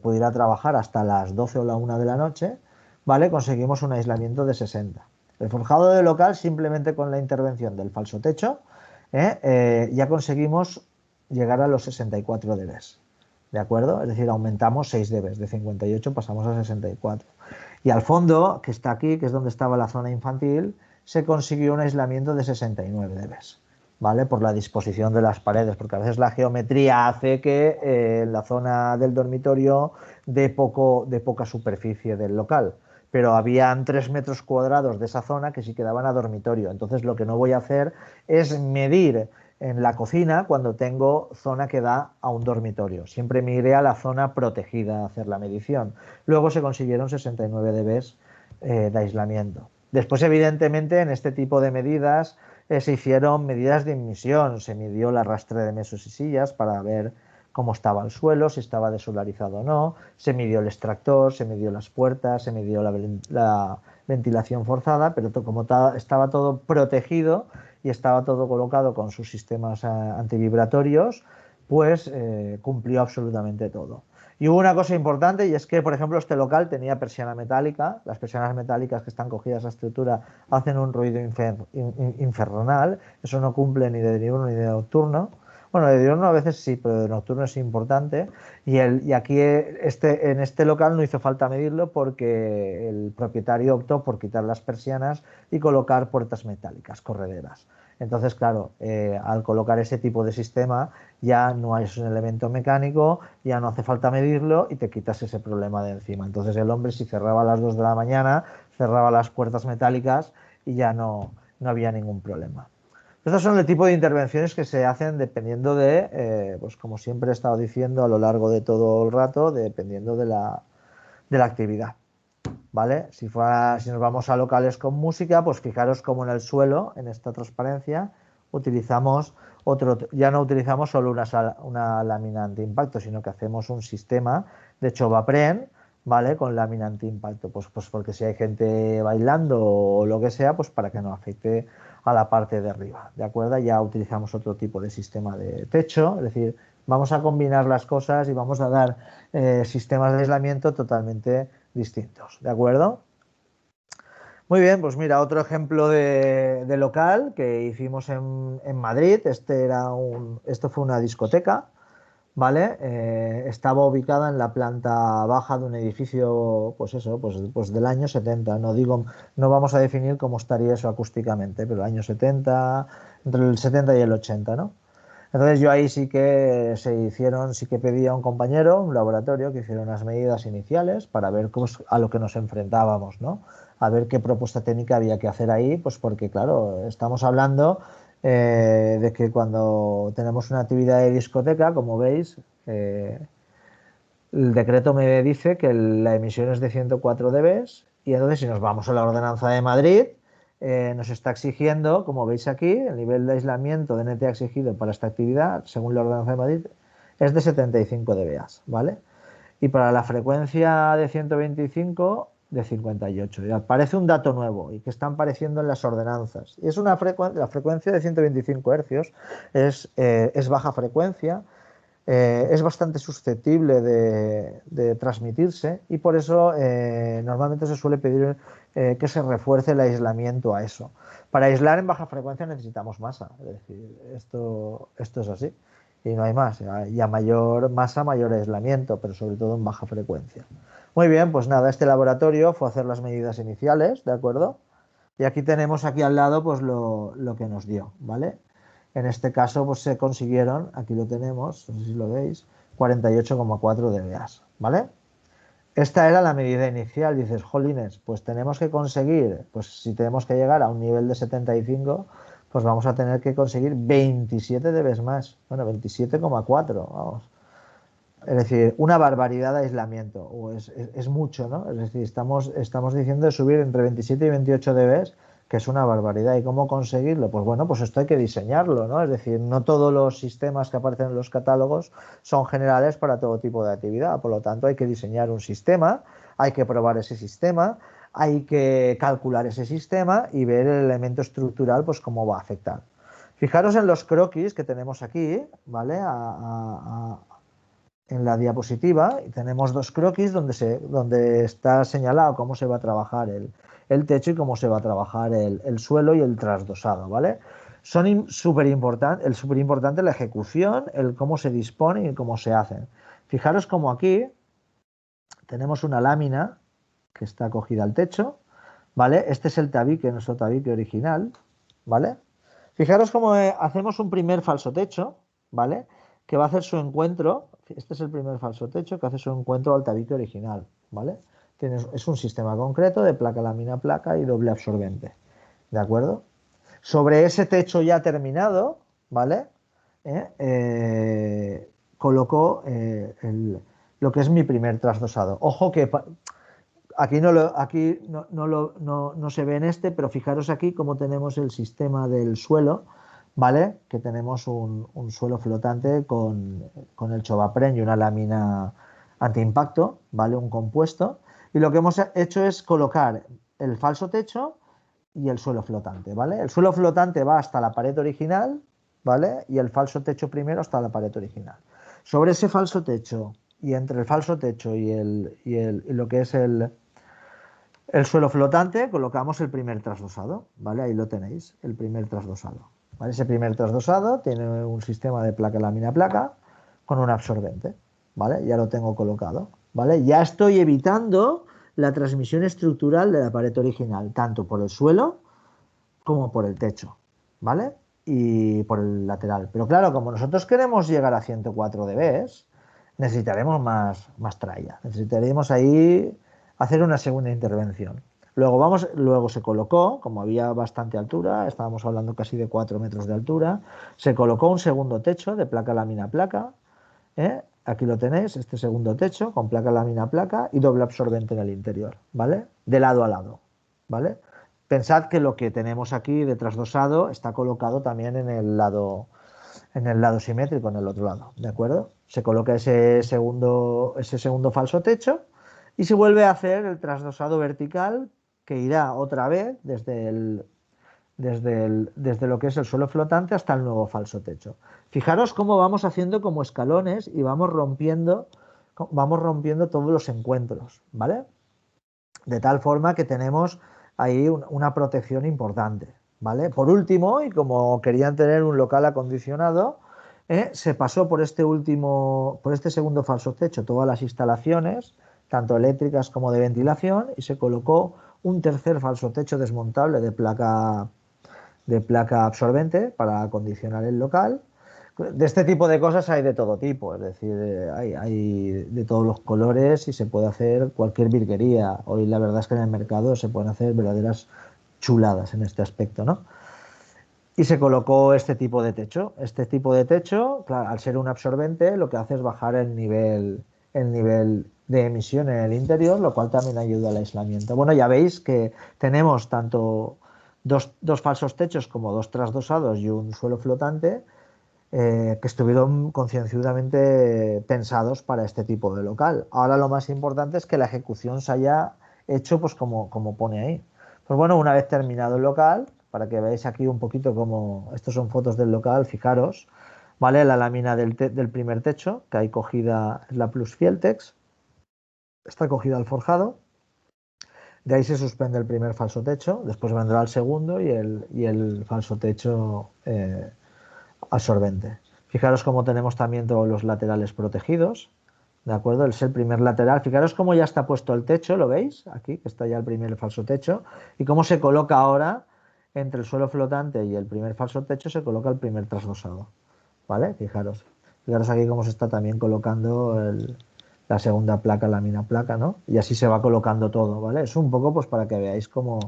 pudiera trabajar hasta las 12 o la 1 de la noche, ¿vale? Conseguimos un aislamiento de 60. El forjado de local, simplemente con la intervención del falso techo, ya conseguimos llegar a los 64 dB. ¿De acuerdo? Es decir, aumentamos 6 dB, de 58 pasamos a 64. Y al fondo, que está aquí, que es donde estaba la zona infantil, se consiguió un aislamiento de 69 dB, ¿vale? Por la disposición de las paredes, porque a veces la geometría hace que en la zona del dormitorio de poca superficie del local. Pero habían 3 metros cuadrados de esa zona que sí quedaban a dormitorio. Entonces lo que no voy a hacer es medir en la cocina cuando tengo zona que da a un dormitorio. Siempre me iré a la zona protegida a hacer la medición. Luego se consiguieron 69 dB de aislamiento. Después, evidentemente, en este tipo de medidas se hicieron medidas de emisión. Se midió el arrastre de mesas y sillas para ver cómo estaba el suelo, si estaba desolarizado o no. Se midió el extractor, se midió las puertas, se midió la ventilación forzada, pero como estaba todo protegido y estaba todo colocado con sus sistemas antivibratorios, pues cumplió absolutamente todo. Y hubo una cosa importante y es que, por ejemplo, este local tenía persiana metálica. Las persianas metálicas que están cogidas a estructura hacen un ruido infernal. Eso no cumple ni de diurno ni de nocturno. Bueno, de diurno a veces sí, pero de nocturno es importante. Y aquí en este local no hizo falta medirlo porque el propietario optó por quitar las persianas y colocar puertas metálicas correderas. Entonces, claro, al colocar ese tipo de sistema ya no es un elemento mecánico, ya no hace falta medirlo y te quitas ese problema de encima. Entonces el hombre, si cerraba a las 2 de la mañana, cerraba las puertas metálicas y ya no había ningún problema. Estos son el tipo de intervenciones que se hacen dependiendo pues como siempre he estado diciendo a lo largo de todo el rato, dependiendo de la actividad. ¿Vale? Si nos vamos a locales con música, pues fijaros como en el suelo, en esta transparencia, ya no utilizamos solo una lámina antiimpacto, sino que hacemos un sistema de chopapren, ¿vale? Con lámina antiimpacto, pues porque si hay gente bailando o lo que sea, pues para que no afecte a la parte de arriba, ¿de acuerdo? Ya utilizamos otro tipo de sistema de techo, es decir, Vamos a combinar las cosas y vamos a dar sistemas de aislamiento totalmente distintos, ¿de acuerdo? Muy bien, pues mira, otro ejemplo de local que hicimos en Madrid. Esto fue una discoteca, ¿vale? Estaba ubicada en la planta baja de un edificio, pues eso, pues del año 70. No vamos a definir cómo estaría eso acústicamente, pero el año 70, entre el 70 y el 80, ¿no? Entonces yo ahí sí que pedí a un compañero, un laboratorio, que hiciera unas medidas iniciales para ver a lo que nos enfrentábamos, ¿no? A ver qué propuesta técnica había que hacer ahí, pues porque claro, estamos hablando de que cuando tenemos una actividad de discoteca, como veis, el decreto me dice que la emisión es de 104 dB y entonces si nos vamos a la ordenanza de Madrid, nos está exigiendo, como veis aquí, el nivel de aislamiento de NTA exigido para esta actividad, según la ordenanza de Madrid, es de 75 dBA, ¿vale? Y para la frecuencia de 125, de 58. Ya parece un dato nuevo y que están apareciendo en las ordenanzas. Y es la frecuencia de 125 Hz es baja frecuencia, es bastante susceptible de transmitirse y por eso normalmente se suele pedir que se refuerce el aislamiento a eso. Para aislar en baja frecuencia necesitamos masa, es decir, esto es así y no hay más. Y a mayor masa, mayor aislamiento, pero sobre todo en baja frecuencia. Muy bien, pues nada, este laboratorio fue a hacer las medidas iniciales, ¿de acuerdo? Y aquí tenemos aquí al lado pues lo que nos dio, ¿vale? En este caso pues se consiguieron, aquí lo tenemos, no sé si lo veis, 48,4 dBA, ¿vale? Esta era la medida inicial, dices, jolines, pues tenemos que conseguir, pues si tenemos que llegar a un nivel de 75, pues vamos a tener que conseguir 27 dB más, bueno, 27,4, vamos. Es decir, una barbaridad de aislamiento, o es mucho, ¿no? Es decir, estamos diciendo de subir entre 27 y 28 dB, que es una barbaridad. ¿Y cómo conseguirlo? Pues bueno, pues esto hay que diseñarlo, ¿no? Es decir, no todos los sistemas que aparecen en los catálogos son generales para todo tipo de actividad. Por lo tanto, hay que diseñar un sistema, hay que probar ese sistema, hay que calcular ese sistema y ver el elemento estructural, pues cómo va a afectar. Fijaros en los croquis que tenemos aquí, ¿vale? En la diapositiva y tenemos dos croquis donde está señalado cómo se va a trabajar el techo y cómo se va a trabajar el suelo y el trasdosado, ¿vale? Son súper importante la ejecución, el cómo se disponen y cómo se hacen. Fijaros como aquí tenemos una lámina que está acogida al techo, ¿vale? Este es el tabique, nuestro tabique original, ¿vale? Fijaros cómo hacemos un primer falso techo, ¿vale? Que va a hacer su encuentro. Este es el primer falso techo que hace su encuentro al tabique original, ¿vale? Es un sistema concreto de placa lámina placa y doble absorbente, ¿de acuerdo? Sobre ese techo ya terminado, ¿vale? Coloco lo que es mi primer trasdosado. Ojo que aquí no se ve en este, pero fijaros aquí cómo tenemos el sistema del suelo, ¿vale? Que tenemos un suelo flotante con el chovapren y una lámina antiimpacto, ¿vale? Un compuesto. Y lo que hemos hecho es colocar el falso techo y el suelo flotante, ¿vale? El suelo flotante va hasta la pared original, ¿vale? Y el falso techo primero hasta la pared original. Sobre ese falso techo y entre el falso techo y lo que es el suelo flotante, colocamos el primer trasdosado, ¿vale? Ahí lo tenéis, el primer trasdosado, ¿vale? Ese primer trasdosado tiene un sistema de placa lámina placa con un absorbente, ¿vale? Ya lo tengo colocado, ¿vale? Ya estoy evitando la transmisión estructural de la pared original, tanto por el suelo como por el techo, ¿vale? Y por el lateral. Pero claro, como nosotros queremos llegar a 104 dB, necesitaremos más tralla. Necesitaremos ahí hacer una segunda intervención. Luego se colocó, como había bastante altura, estábamos hablando casi de 4 metros de altura, se colocó un segundo techo de placa lámina placa, ¿eh? Aquí lo tenéis, este segundo techo con placa lámina placa y doble absorbente en el interior, ¿vale? De lado a lado, ¿vale? Pensad que lo que tenemos aquí de trasdosado está colocado también en el lado simétrico, en el otro lado, ¿de acuerdo? Se coloca ese segundo falso techo y se vuelve a hacer el trasdosado vertical que irá otra vez desde lo que es el suelo flotante hasta el nuevo falso techo. Fijaros cómo vamos haciendo como escalones y vamos rompiendo todos los encuentros, ¿vale? De tal forma que tenemos ahí una protección importante, ¿vale? Por último, y como querían tener un local acondicionado, se pasó por este segundo falso techo todas las instalaciones, tanto eléctricas como de ventilación, y se colocó un tercer falso techo desmontable de placa absorbente para acondicionar el local. De este tipo de cosas hay de todo tipo, es decir, hay de todos los colores y se puede hacer cualquier virguería. Hoy la verdad es que en el mercado se pueden hacer verdaderas chuladas en este aspecto, ¿no? Y se colocó este tipo de techo. Este tipo de techo, claro, al ser un absorbente, lo que hace es bajar el nivel de emisión en el interior, lo cual también ayuda al aislamiento. Bueno, ya veis que tenemos tanto dos falsos techos como dos trasdosados y un suelo flotante que estuvieron concienzudamente pensados para este tipo de local. Ahora lo más importante es que la ejecución se haya hecho pues como pone ahí. Pues bueno, una vez terminado el local, para que veáis aquí un poquito cómo, estos son fotos del local, fijaros, ¿vale? La lámina del primer techo, que hay cogida, es la Plus Fieltex, está cogida al forjado, de ahí se suspende el primer falso techo, después vendrá el segundo y el falso techo absorbente. Fijaros cómo tenemos también todos los laterales protegidos, ¿de acuerdo? Es el primer lateral. Fijaros cómo ya está puesto el techo, ¿lo veis? Aquí, que está ya el primer falso techo. Y cómo se coloca ahora entre el suelo flotante y el primer falso techo, se coloca el primer trasdosado, ¿vale? Fijaros. Fijaros aquí cómo se está también colocando la segunda placa, la mina placa, ¿no? Y así se va colocando todo, ¿vale? Es un poco pues para que veáis cómo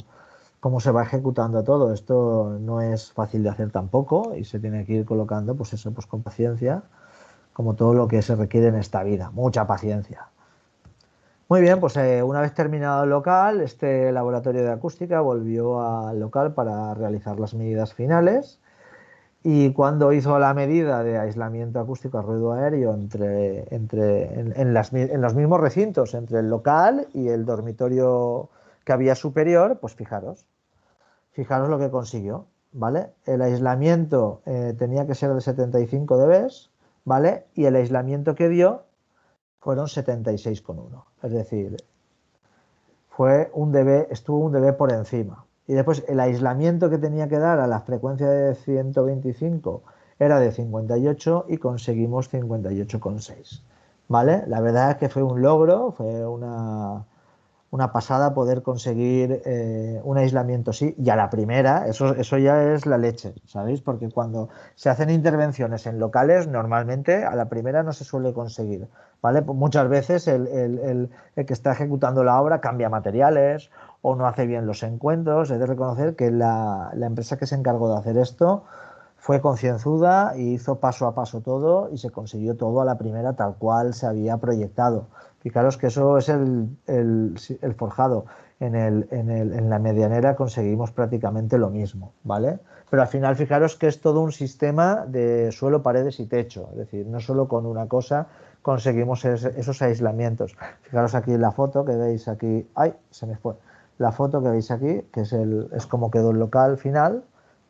se va ejecutando todo. Esto no es fácil de hacer tampoco y se tiene que ir colocando, pues eso, pues con paciencia, como todo lo que se requiere en esta vida, mucha paciencia. Muy bien, pues una vez terminado el local, este laboratorio de acústica volvió al local para realizar las medidas finales y cuando hizo la medida de aislamiento acústico a ruido aéreo en los mismos recintos, entre el local y el dormitorio que había superior, pues fijaros lo que consiguió, ¿vale? El aislamiento tenía que ser de 75 dB, ¿vale? Y el aislamiento que dio fueron 76,1. Es decir, estuvo un dB por encima. Y después el aislamiento que tenía que dar a la frecuencia de 125 era de 58 y conseguimos 58,6. ¿Vale? La verdad es que fue un logro, fue una pasada poder conseguir un aislamiento así, y a la primera, eso ya es la leche, ¿sabéis? Porque cuando se hacen intervenciones en locales, normalmente a la primera no se suele conseguir, ¿vale? Pues muchas veces el que está ejecutando la obra cambia materiales o no hace bien los encuentros. He de reconocer que la empresa que se encargó de hacer esto fue concienzuda y hizo paso a paso todo y se consiguió todo a la primera tal cual se había proyectado. Fijaros que eso es el forjado. En la medianera conseguimos prácticamente lo mismo, ¿vale? Pero al final fijaros que es todo un sistema de suelo, paredes y techo. Es decir, no solo con una cosa conseguimos esos aislamientos. Fijaros aquí la foto que veis aquí. ¡Ay! Se me fue. La foto que veis aquí, que es como quedó el local final,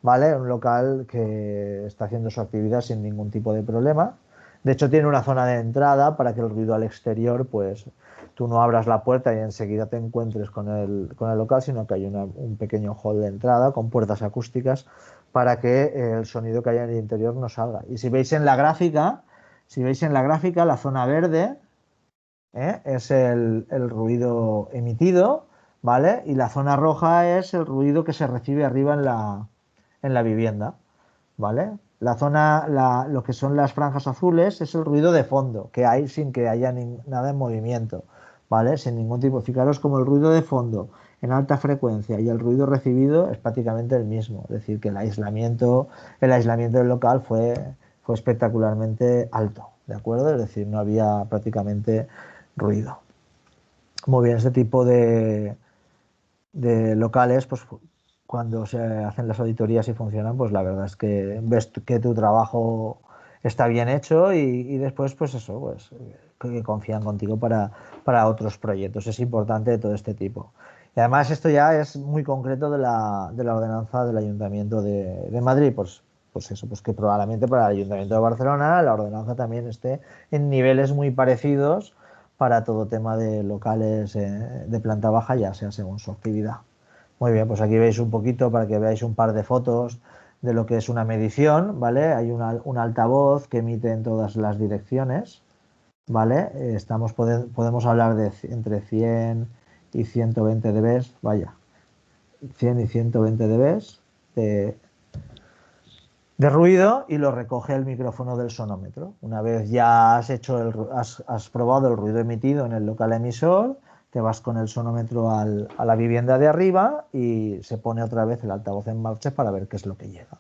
¿vale? Un local que está haciendo su actividad sin ningún tipo de problema. De hecho, tiene una zona de entrada para que el ruido al exterior, pues tú no abras la puerta y enseguida te encuentres con el local, sino que hay un pequeño hall de entrada con puertas acústicas para que el sonido que haya en el interior no salga. Y si veis en la gráfica, la zona verde es el ruido emitido, ¿vale? Y la zona roja es el ruido que se recibe arriba en la vivienda, ¿vale? Lo que son las franjas azules es el ruido de fondo, que hay sin que haya nada en movimiento, ¿vale? Sin ningún tipo. Fijaros como el ruido de fondo en alta frecuencia y el ruido recibido es prácticamente el mismo. Es decir, que el aislamiento del local fue espectacularmente alto, ¿de acuerdo? Es decir, no había prácticamente ruido. Muy bien, este tipo de locales, pues cuando se hacen las auditorías y funcionan, pues la verdad es que ves que tu trabajo está bien hecho y después, pues eso, pues que confían contigo para otros proyectos. Es importante de todo este tipo. Y además esto ya es muy concreto de la ordenanza del Ayuntamiento de Madrid, pues eso, pues que probablemente para el Ayuntamiento de Barcelona la ordenanza también esté en niveles muy parecidos para todo tema de locales de planta baja, ya sea según su actividad. Muy bien, pues aquí veis un poquito para que veáis un par de fotos de lo que es una medición, ¿vale? Hay un altavoz que emite en todas las direcciones, ¿vale? Podemos hablar de entre 100 y 120 dB, vaya, 100 y 120 dB de, de ruido y lo recoge el micrófono del sonómetro. Una vez ya has probado el ruido emitido en el local emisor, te vas con el sonómetro a la vivienda de arriba y se pone otra vez el altavoz en marcha para ver qué es lo que llega,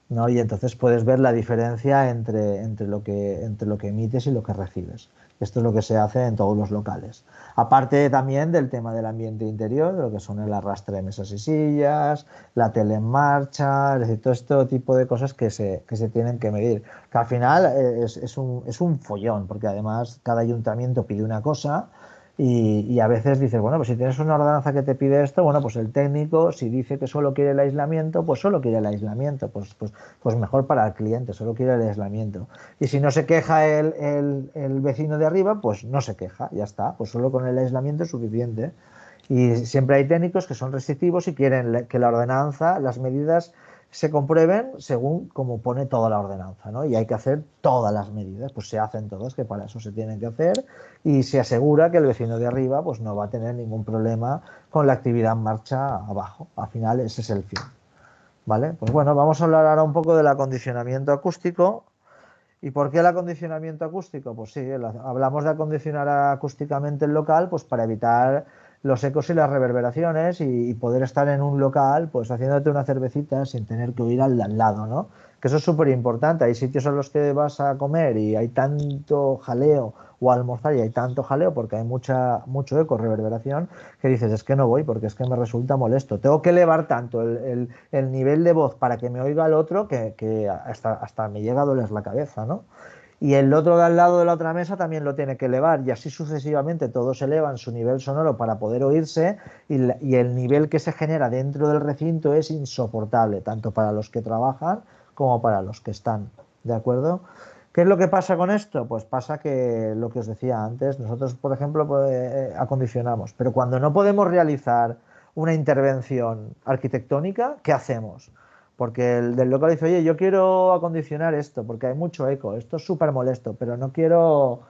¿no? Y entonces puedes ver la diferencia entre lo que emites y lo que recibes. Esto es lo que se hace en todos los locales. Aparte también del tema del ambiente interior, de lo que son el arrastre de mesas y sillas, la tele en marcha, es decir, todo este tipo de cosas que se tienen que medir. Que al final es un follón, porque además cada ayuntamiento pide una cosa. Y a veces dices, bueno, pues si tienes una ordenanza que te pide esto, bueno, pues el técnico, si dice que solo quiere el aislamiento, pues solo quiere el aislamiento, pues mejor para el cliente, solo quiere el aislamiento. Y si no se queja el vecino de arriba, pues no se queja, ya está, pues solo con el aislamiento es suficiente. Y siempre hay técnicos que son restrictivos y quieren que la ordenanza, las medidas se comprueben según como pone toda la ordenanza, ¿no? Y hay que hacer todas las medidas, pues se hacen todas, que para eso se tienen que hacer, y se asegura que el vecino de arriba pues no va a tener ningún problema con la actividad en marcha abajo. Al final ese es el fin, ¿vale? Pues bueno, vamos a hablar ahora un poco del acondicionamiento acústico. ¿Y por qué el acondicionamiento acústico? Pues sí, hablamos de acondicionar acústicamente el local, pues para evitar los ecos y las reverberaciones y poder estar en un local, pues haciéndote una cervecita sin tener que oír al de al lado, ¿no? Que eso es súper importante. Hay sitios en los que vas a comer y hay tanto jaleo, o a almorzar y hay tanto jaleo porque hay mucho eco, reverberación, que dices, es que no voy porque es que me resulta molesto. Tengo que elevar tanto el nivel de voz para que me oiga el otro que hasta me llega a doler la cabeza, ¿no? Y el otro de al lado de la otra mesa también lo tiene que elevar y así sucesivamente todos elevan su nivel sonoro para poder oírse y el nivel que se genera dentro del recinto es insoportable, tanto para los que trabajan como para los que están, ¿de acuerdo? ¿Qué es lo que pasa con esto? Pues pasa que lo que os decía antes, nosotros, por ejemplo, acondicionamos, pero cuando no podemos realizar una intervención arquitectónica, ¿qué hacemos? Porque el del local dice, oye, yo quiero acondicionar esto, porque hay mucho eco, esto es súper molesto, pero no quiero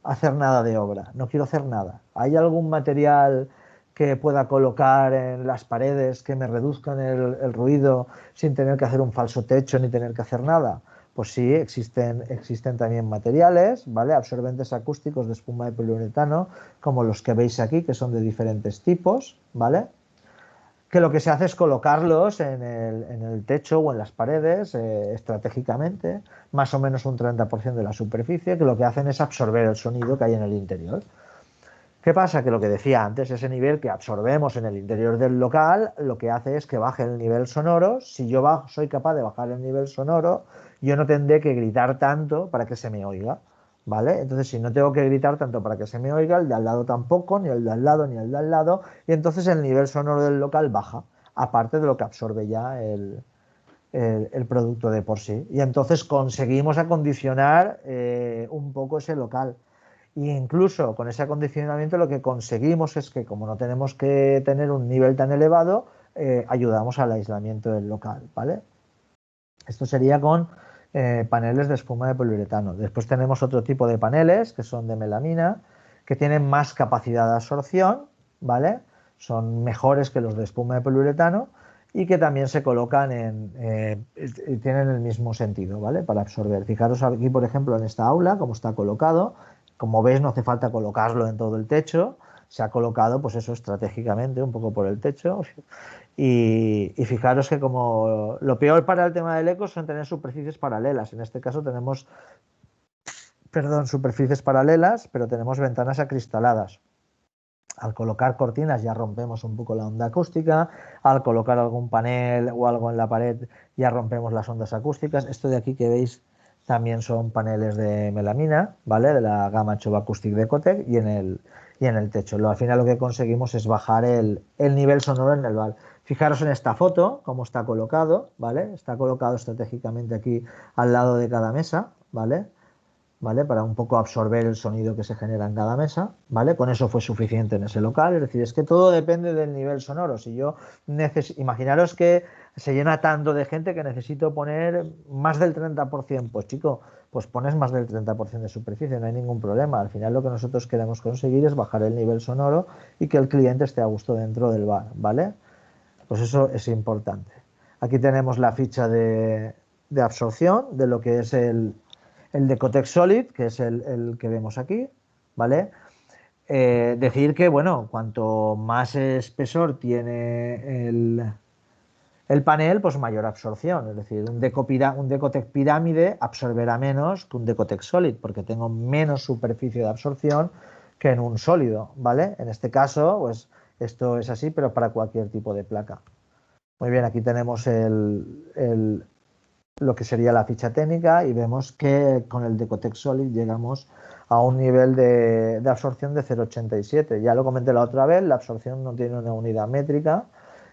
hacer nada de obra, no quiero hacer nada. ¿Hay algún material que pueda colocar en las paredes que me reduzcan el ruido sin tener que hacer un falso techo ni tener que hacer nada? Pues sí, existen también materiales, ¿vale? Absorbentes acústicos de espuma de poliuretano, como los que veis aquí, que son de diferentes tipos, ¿vale? Que lo que se hace es colocarlos en el techo o en las paredes estratégicamente, más o menos un 30% de la superficie, que lo que hacen es absorber el sonido que hay en el interior. ¿Qué pasa? Que lo que decía antes, ese nivel que absorbemos en el interior del local, lo que hace es que baje el nivel sonoro. Si yo soy capaz de bajar el nivel sonoro, yo no tendré que gritar tanto para que se me oiga, ¿vale? Entonces, si no tengo que gritar tanto para que se me oiga, el de al lado tampoco, ni el de al lado, ni el de al lado, y entonces el nivel sonoro del local baja, aparte de lo que absorbe ya el producto de por sí. Y entonces conseguimos acondicionar un poco ese local. Y incluso con ese acondicionamiento lo que conseguimos es que como no tenemos que tener un nivel tan elevado, ayudamos al aislamiento del local, ¿vale? Esto sería con paneles de espuma de poliuretano. Después tenemos otro tipo de paneles que son de melamina, que tienen más capacidad de absorción, ¿vale? Son mejores que los de espuma de poliuretano y que también se colocan tienen el mismo sentido, ¿vale? Para absorber. Fijaros aquí, por ejemplo, en esta aula, cómo está colocado. Como veis, no hace falta colocarlo en todo el techo. Se ha colocado, pues eso, estratégicamente, un poco por el techo. Y fijaros que como lo peor para el tema del eco son tener superficies paralelas. En este caso tenemos, perdón, superficies paralelas, pero tenemos ventanas acristaladas. Al colocar cortinas ya rompemos un poco la onda acústica, al colocar algún panel o algo en la pared ya rompemos las ondas acústicas. Esto de aquí que veis también son paneles de melamina, ¿vale? De la gama Choba Acoustic de Ecotec y y en el techo. Al final lo que conseguimos es bajar el nivel sonoro en el bar. Fijaros en esta foto, cómo está colocado, ¿vale? Está colocado estratégicamente aquí al lado de cada mesa, ¿vale? ¿Vale? Para un poco absorber el sonido que se genera en cada mesa, ¿vale? Con eso fue suficiente en ese local, es decir, es que todo depende del nivel sonoro. Si yo imaginaros que se llena tanto de gente que necesito poner más del 30%, pues chico, pues pones más del 30% de superficie, no hay ningún problema. Al final lo que nosotros queremos conseguir es bajar el nivel sonoro y que el cliente esté a gusto dentro del bar, ¿vale? Pues eso es importante. Aquí tenemos la ficha de absorción de lo que es el Decotex Solid, que es el que vemos aquí, ¿vale? Decir que, bueno, cuanto más espesor tiene el panel, pues mayor absorción. Es decir, un Decotex pirámide absorberá menos que un Decotex Solid, porque tengo menos superficie de absorción que en un sólido, ¿vale? En este caso, pues esto es así, pero para cualquier tipo de placa. Muy bien, aquí tenemos lo que sería la ficha técnica y vemos que con el Decotex Solid llegamos a un nivel de absorción de 0,87. Ya lo comenté la otra vez, la absorción no tiene una unidad métrica,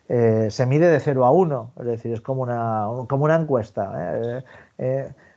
se mide de 0 a 1, es decir, es como una encuesta.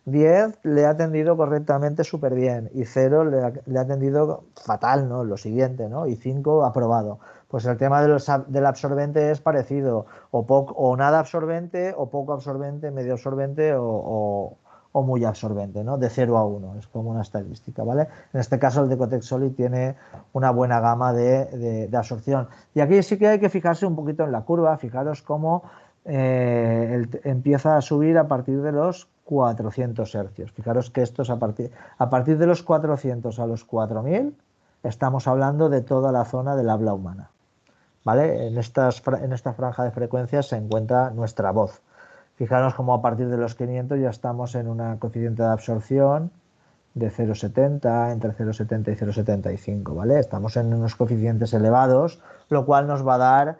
10 le ha atendido correctamente súper bien y 0 le ha atendido fatal, ¿no? Lo siguiente, ¿no? Y 5 aprobado. Pues el tema del absorbente es parecido, o nada absorbente, o poco absorbente, medio absorbente o muy absorbente, ¿no? De 0 a 1, es como una estadística, ¿vale? En este caso el Decotex Solid tiene una buena gama de absorción. Y aquí sí que hay que fijarse un poquito en la curva, fijaros cómo empieza a subir a partir de los 400 hercios. Fijaros que esto es a partir de los 400 a los 4000, estamos hablando de toda la zona del habla humana. ¿Vale? En esta franja de frecuencias se encuentra nuestra voz. Fijaros como a partir de los 500 ya estamos en una coeficiente de absorción de 0,70, entre 0,70 y 0,75, ¿vale? Estamos en unos coeficientes elevados, lo cual nos va a dar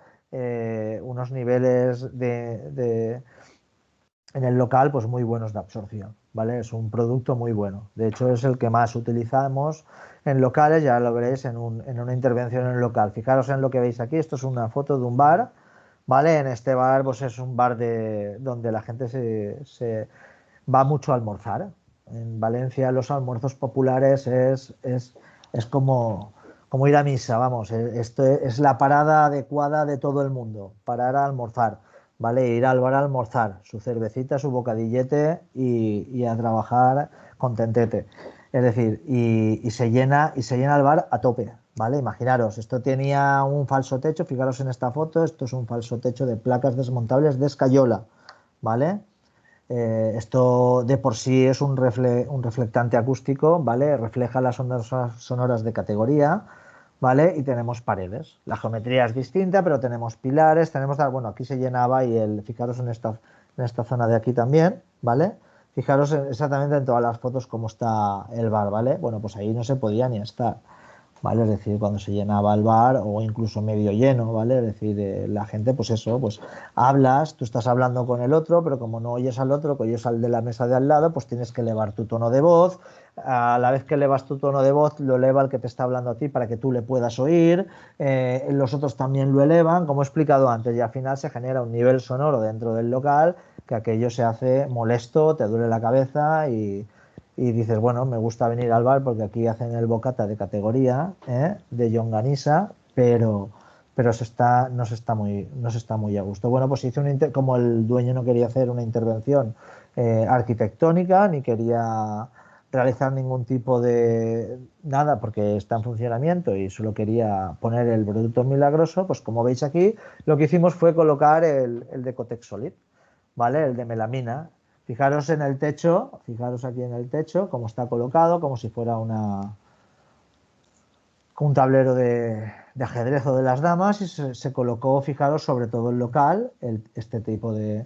unos niveles en el local pues muy buenos de absorción, ¿vale? Es un producto muy bueno. De hecho, es el que más utilizamos en locales, ya lo veréis en una intervención en el local. Fijaros en lo que veis aquí, esto es una foto de un bar, ¿vale? En este bar pues es un bar donde la gente se va mucho a almorzar. En Valencia los almuerzos populares es como ir a misa, vamos, esto es la parada adecuada de todo el mundo, parar a almorzar. ¿Vale? Ir al bar a almorzar, su cervecita, su bocadillete y a trabajar contentete. Es decir, y se llena el bar a tope, ¿vale? Imaginaros, esto tenía un falso techo, fijaros en esta foto, esto es un falso techo de placas desmontables de escayola, ¿vale? Esto de por sí es un reflectante acústico, ¿vale? Refleja las ondas sonoras de categoría, ¿vale? Y tenemos paredes. La geometría es distinta, pero tenemos pilares, bueno, aquí se llenaba fijaros en esta zona de aquí también, ¿vale? Fijaros exactamente en todas las fotos cómo está el bar, ¿vale? Bueno, pues ahí no se podía ni estar, ¿vale? Es decir, cuando se llenaba el bar o incluso medio lleno, ¿vale? Es decir, la gente, pues eso, pues hablas, tú estás hablando con el otro, pero como no oyes al otro, que oyes al de la mesa de al lado, pues tienes que elevar tu tono de voz. A la vez que elevas tu tono de voz, lo eleva el que te está hablando a ti para que tú le puedas oír. Los otros también lo elevan, como he explicado antes, y al final se genera un nivel sonoro dentro del local que aquello se hace molesto, te duele la cabeza y dices, bueno, me gusta venir al bar porque aquí hacen el bocata de categoría, de llonganisa, pero no se está muy a gusto. Bueno, pues hice como el dueño no quería hacer una intervención arquitectónica, ni quería realizar ningún tipo de nada porque está en funcionamiento y solo quería poner el producto milagroso, pues como veis aquí, lo que hicimos fue colocar el Decotex Solid, ¿vale? El de melamina. Fijaros en el techo, fijaros aquí en el techo, cómo está colocado, como si fuera un tablero de ajedrez o de las damas, y se colocó, fijaros, sobre todo el local, este tipo de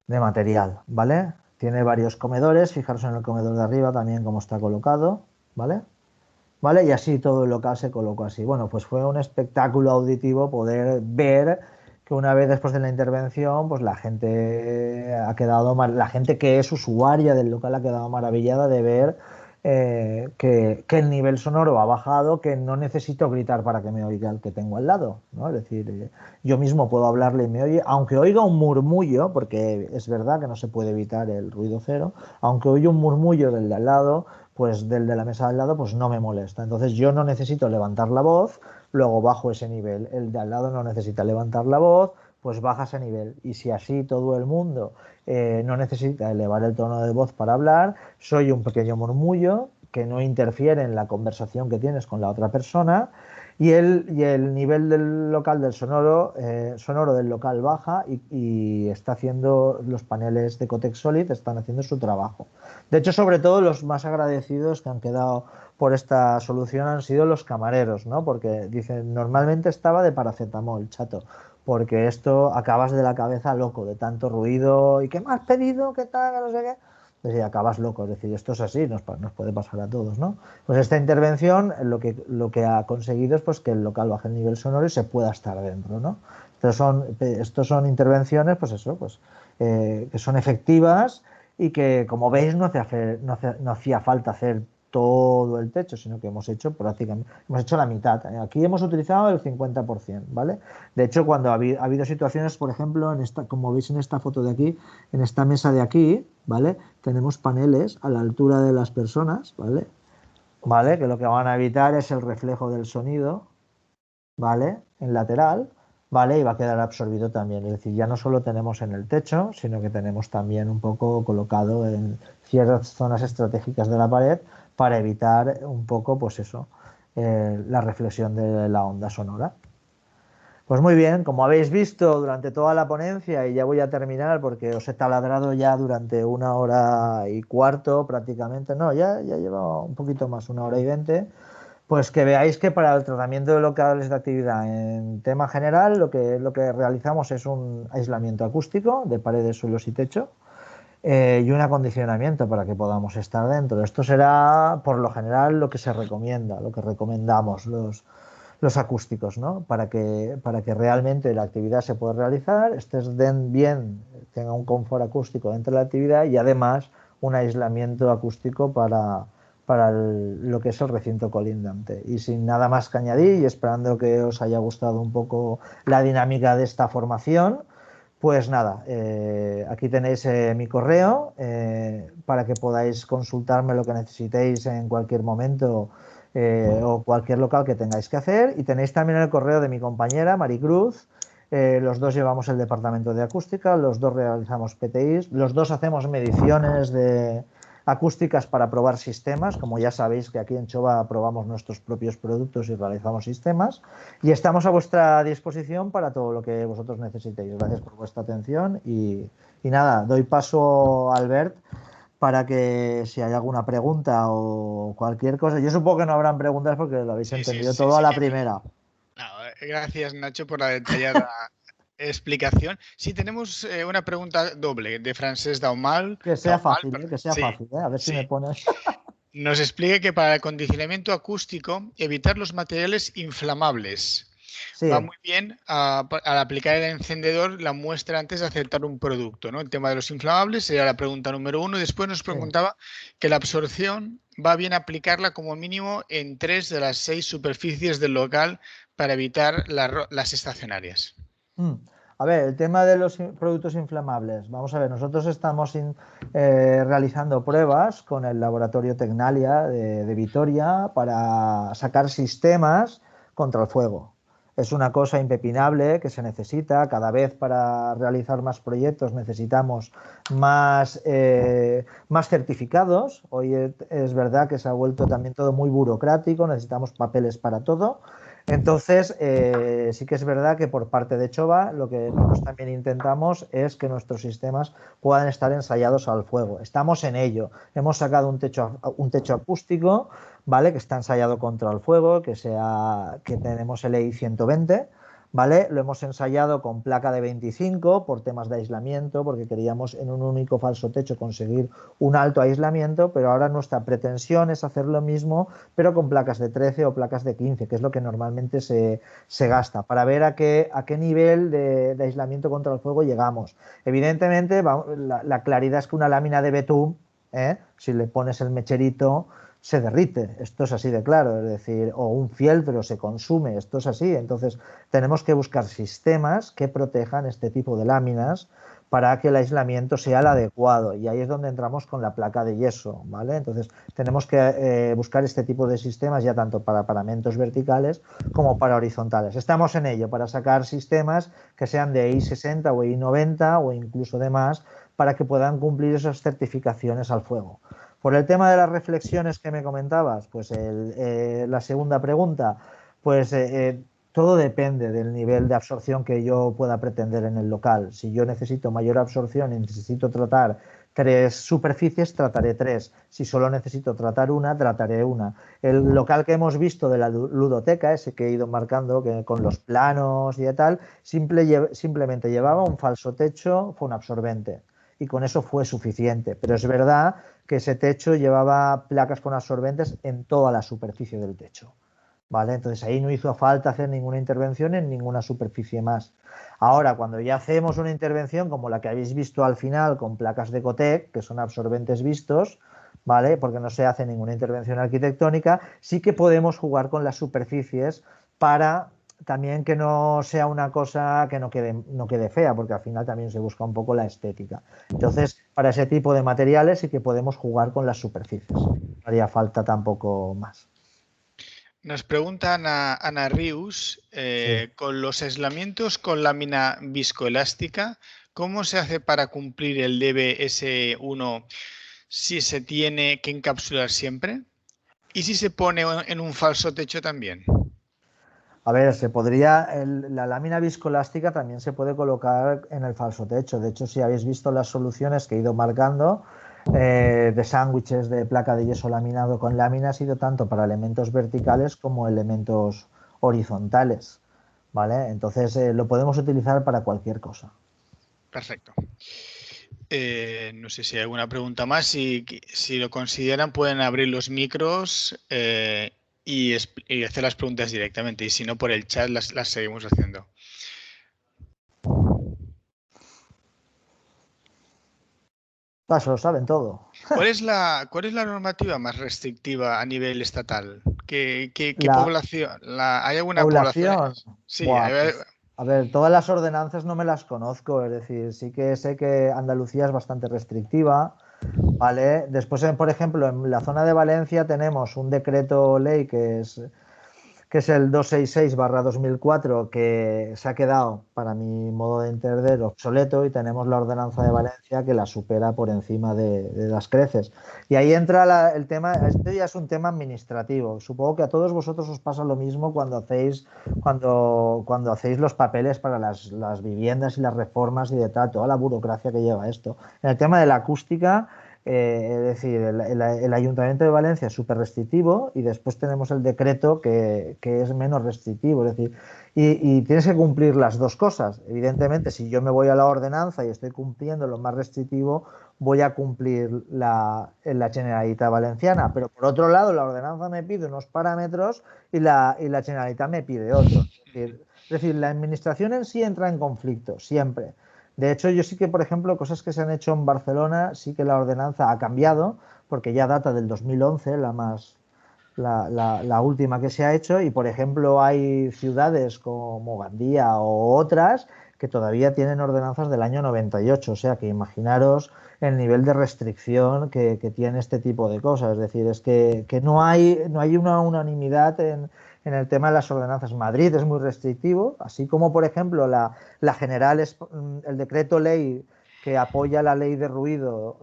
material, ¿vale? Tiene varios comedores, fijaros en el comedor de arriba también cómo está colocado, ¿vale? ¿Vale? Y así todo el local se colocó así. Bueno, pues fue un espectáculo auditivo poder ver que una vez después de la intervención, pues la gente que es usuaria del local ha quedado maravillada de ver que el nivel sonoro ha bajado, que no necesito gritar para que me oiga el que tengo al lado, ¿no? Es decir, yo mismo puedo hablarle y me oye, aunque oiga un murmullo, porque es verdad que no se puede evitar el ruido cero, aunque oiga un murmullo del de al lado, pues del de la mesa al lado, pues no me molesta. Entonces yo no necesito levantar la voz, luego bajo ese nivel. El de al lado no necesita levantar la voz, pues baja ese nivel. Y si así todo el mundo no necesita elevar el tono de voz para hablar, soy un pequeño murmullo que no interfiere en la conversación que tienes con la otra persona y el nivel del local del sonoro del local baja y está haciendo los paneles de Cotex Solid están haciendo su trabajo. De hecho, sobre todo los más agradecidos que han quedado por esta solución han sido los camareros, ¿no? Porque dicen, normalmente estaba de paracetamol, chato, porque esto acabas de la cabeza loco de tanto ruido y ¿qué me has pedido? ¿Qué tal? No sé qué. Es decir, acabas loco, es decir, esto es así, nos puede pasar a todos, ¿no? Pues esta intervención lo que ha conseguido es pues, que el local baje el nivel sonoro y se pueda estar dentro, ¿no? Estos son intervenciones, pues eso, pues, que son efectivas y que, como veis, no hacía falta hacer todo el techo, sino que hemos hecho prácticamente, hemos hecho la mitad. Aquí hemos utilizado el 50%, ¿vale? De hecho, cuando ha habido situaciones, por ejemplo, como veis en esta foto de aquí, en esta mesa de aquí, ¿vale? Tenemos paneles a la altura de las personas, ¿vale? ¿Vale? Que lo que van a evitar es el reflejo del sonido, ¿vale? En lateral, ¿vale? Y va a quedar absorbido también. Es decir, ya no solo tenemos en el techo, sino que tenemos también un poco colocado en ciertas zonas estratégicas de la pared para evitar un poco, pues eso, la reflexión de la onda sonora. Pues muy bien, como habéis visto durante toda la ponencia, y ya voy a terminar porque os he taladrado ya durante 1 hora y cuarto prácticamente, no, ya lleva un poquito más, 1 hora y 20, pues que veáis que para el tratamiento de locales de actividad en tema general lo que realizamos es un aislamiento acústico de paredes, suelos y techo y un acondicionamiento para que podamos estar dentro. Esto será por lo general lo que se recomienda, lo que recomendamos los acústicos, ¿no? Para que realmente la actividad se pueda realizar, estés bien, tenga un confort acústico dentro de la actividad y además un aislamiento acústico para lo que es el recinto colindante. Y sin nada más que añadir y esperando que os haya gustado un poco la dinámica de esta formación, pues nada, aquí tenéis mi correo para que podáis consultarme lo que necesitéis en cualquier momento o cualquier local que tengáis que hacer. Y tenéis también el correo de mi compañera Maricruz. Los dos llevamos el departamento de acústica, los dos realizamos PTIs, los dos hacemos mediciones de acústicas para probar sistemas. Como ya sabéis que aquí en Chova probamos nuestros propios productos y realizamos sistemas. Y estamos a vuestra disposición para todo lo que vosotros necesitéis. Gracias por vuestra atención y nada, doy paso a Albert para que si hay alguna pregunta o cualquier cosa. Yo supongo que no habrán preguntas porque lo habéis entendido todo a Sí la que hay primera. no, gracias, Nacho, por la detallada explicación. Sí, tenemos una pregunta doble de Francesc Daumal. Daumal, Que sea sí, fácil, ¿eh? A ver si sí. me pones. Nos explica que para el acondicionamiento acústico, evitar los materiales inflamables. Va Sí, muy bien al aplicar el encendedor la muestra antes de aceptar un producto, ¿no? El tema de los inflamables sería la pregunta número uno. Después nos sí. preguntaba que la absorción va bien aplicarla como mínimo en 3 de las 6 superficies del local para evitar las estacionarias. Mm. A ver, el tema de los productos inflamables. Vamos a ver, nosotros estamos realizando pruebas con el laboratorio Tecnalia de Vitoria para sacar sistemas contra el fuego. Es una cosa impepinable que se necesita. Cada vez para realizar más proyectos necesitamos más certificados. Hoy es verdad que se ha vuelto también todo muy burocrático, necesitamos papeles para todo. Entonces, sí que es verdad que por parte de Chova lo que nosotros también intentamos es que nuestros sistemas puedan estar ensayados al fuego. Estamos en ello. Hemos sacado un techo acústico, ¿vale? Que está ensayado contra el fuego, que tenemos el EI 120, ¿vale? Lo hemos ensayado con placa de 25 por temas de aislamiento, porque queríamos en un único falso techo conseguir un alto aislamiento, pero ahora nuestra pretensión es hacer lo mismo, pero con placas de 13 o placas de 15, que es lo que normalmente se gasta, para ver a qué nivel de aislamiento contra el fuego llegamos. Evidentemente, la claridad es que una lámina de betún, si le pones el mecherito, se derrite, esto es así de claro, es decir, o un fieltro se consume, esto es así. Entonces tenemos que buscar sistemas que protejan este tipo de láminas para que el aislamiento sea el adecuado, y ahí es donde entramos con la placa de yeso, ¿vale? Entonces tenemos que buscar este tipo de sistemas ya tanto para paramentos verticales como para horizontales. Estamos en ello para sacar sistemas que sean de I60 o I90 o incluso de más, para que puedan cumplir esas certificaciones al fuego. Por el tema de las reflexiones que me comentabas, pues la segunda pregunta, pues todo depende del nivel de absorción que yo pueda pretender en el local. Si yo necesito mayor absorción y necesito tratar 3 superficies, trataré 3. Si solo necesito tratar una, trataré una. El local que hemos visto de la ludoteca, ese que he ido marcando con los planos y tal, simplemente llevaba un falso techo con absorbente. Y con eso fue suficiente. Pero es verdad que ese techo llevaba placas con absorbentes en toda la superficie del techo. ¿Vale? Entonces ahí no hizo falta hacer ninguna intervención en ninguna superficie más. Ahora, cuando ya hacemos una intervención como la que habéis visto al final con placas de Ecotec, que son absorbentes vistos, ¿vale? Porque no se hace ninguna intervención arquitectónica, sí que podemos jugar con las superficies para también que no sea una cosa que no quede fea, porque al final también se busca un poco la estética. Entonces, para ese tipo de materiales sí que podemos jugar con las superficies. No haría falta tampoco más. Nos pregunta Ana Rius, Sí. con los aislamientos con lámina viscoelástica, ¿cómo se hace para cumplir el DBS1 si se tiene que encapsular siempre? ¿Y si se pone en un falso techo también? A ver, la lámina viscoelástica también se puede colocar en el falso techo. De hecho, si habéis visto las soluciones que he ido marcando de sándwiches de placa de yeso laminado con lámina, ha sido tanto para elementos verticales como elementos horizontales, ¿vale? Entonces, lo podemos utilizar para cualquier cosa. Perfecto. No sé si hay alguna pregunta más. Si lo consideran, pueden abrir los micros y hacer las preguntas directamente. Y si no, por el chat las seguimos haciendo. Eso lo saben todo. ¿Cuál es la normativa más restrictiva a nivel estatal? ¿Qué La población? ¿Hay alguna población? población, Sí, buah, pues, a ver, todas las ordenanzas no me las conozco, es decir, sí que sé que Andalucía es bastante restrictiva. Vale, después, por ejemplo, en la zona de Valencia tenemos un decreto ley que es el 266/2004, que se ha quedado, para mi modo de entender, obsoleto, y tenemos la ordenanza de Valencia que la supera por encima de las creces. Y ahí entra el tema, este ya es un tema administrativo. Supongo que a todos vosotros os pasa lo mismo cuando hacéis los papeles para las viviendas y las reformas y de tal, toda la burocracia que lleva esto. En el tema de la acústica, es decir, el Ayuntamiento de Valencia es súper restrictivo, y después tenemos el decreto que es menos restrictivo. Es decir, y tienes que cumplir las dos cosas. Evidentemente, si yo me voy a la ordenanza y estoy cumpliendo lo más restrictivo, voy a cumplir la Generalitat Valenciana. Pero por otro lado, la ordenanza me pide unos parámetros y la Generalitat me pide otros. Es decir, la administración en sí entra en conflicto, siempre. De hecho, yo sí que, por ejemplo, cosas que se han hecho en Barcelona, sí que la ordenanza ha cambiado, porque ya data del 2011, la última que se ha hecho, y por ejemplo hay ciudades como Gandía o otras que todavía tienen ordenanzas del año 98, o sea que imaginaros el nivel de restricción que tiene este tipo de cosas. Es decir, es que no hay una unanimidad en el tema de las ordenanzas. Madrid es muy restrictivo, así como por ejemplo la general es el decreto ley que apoya la ley de ruido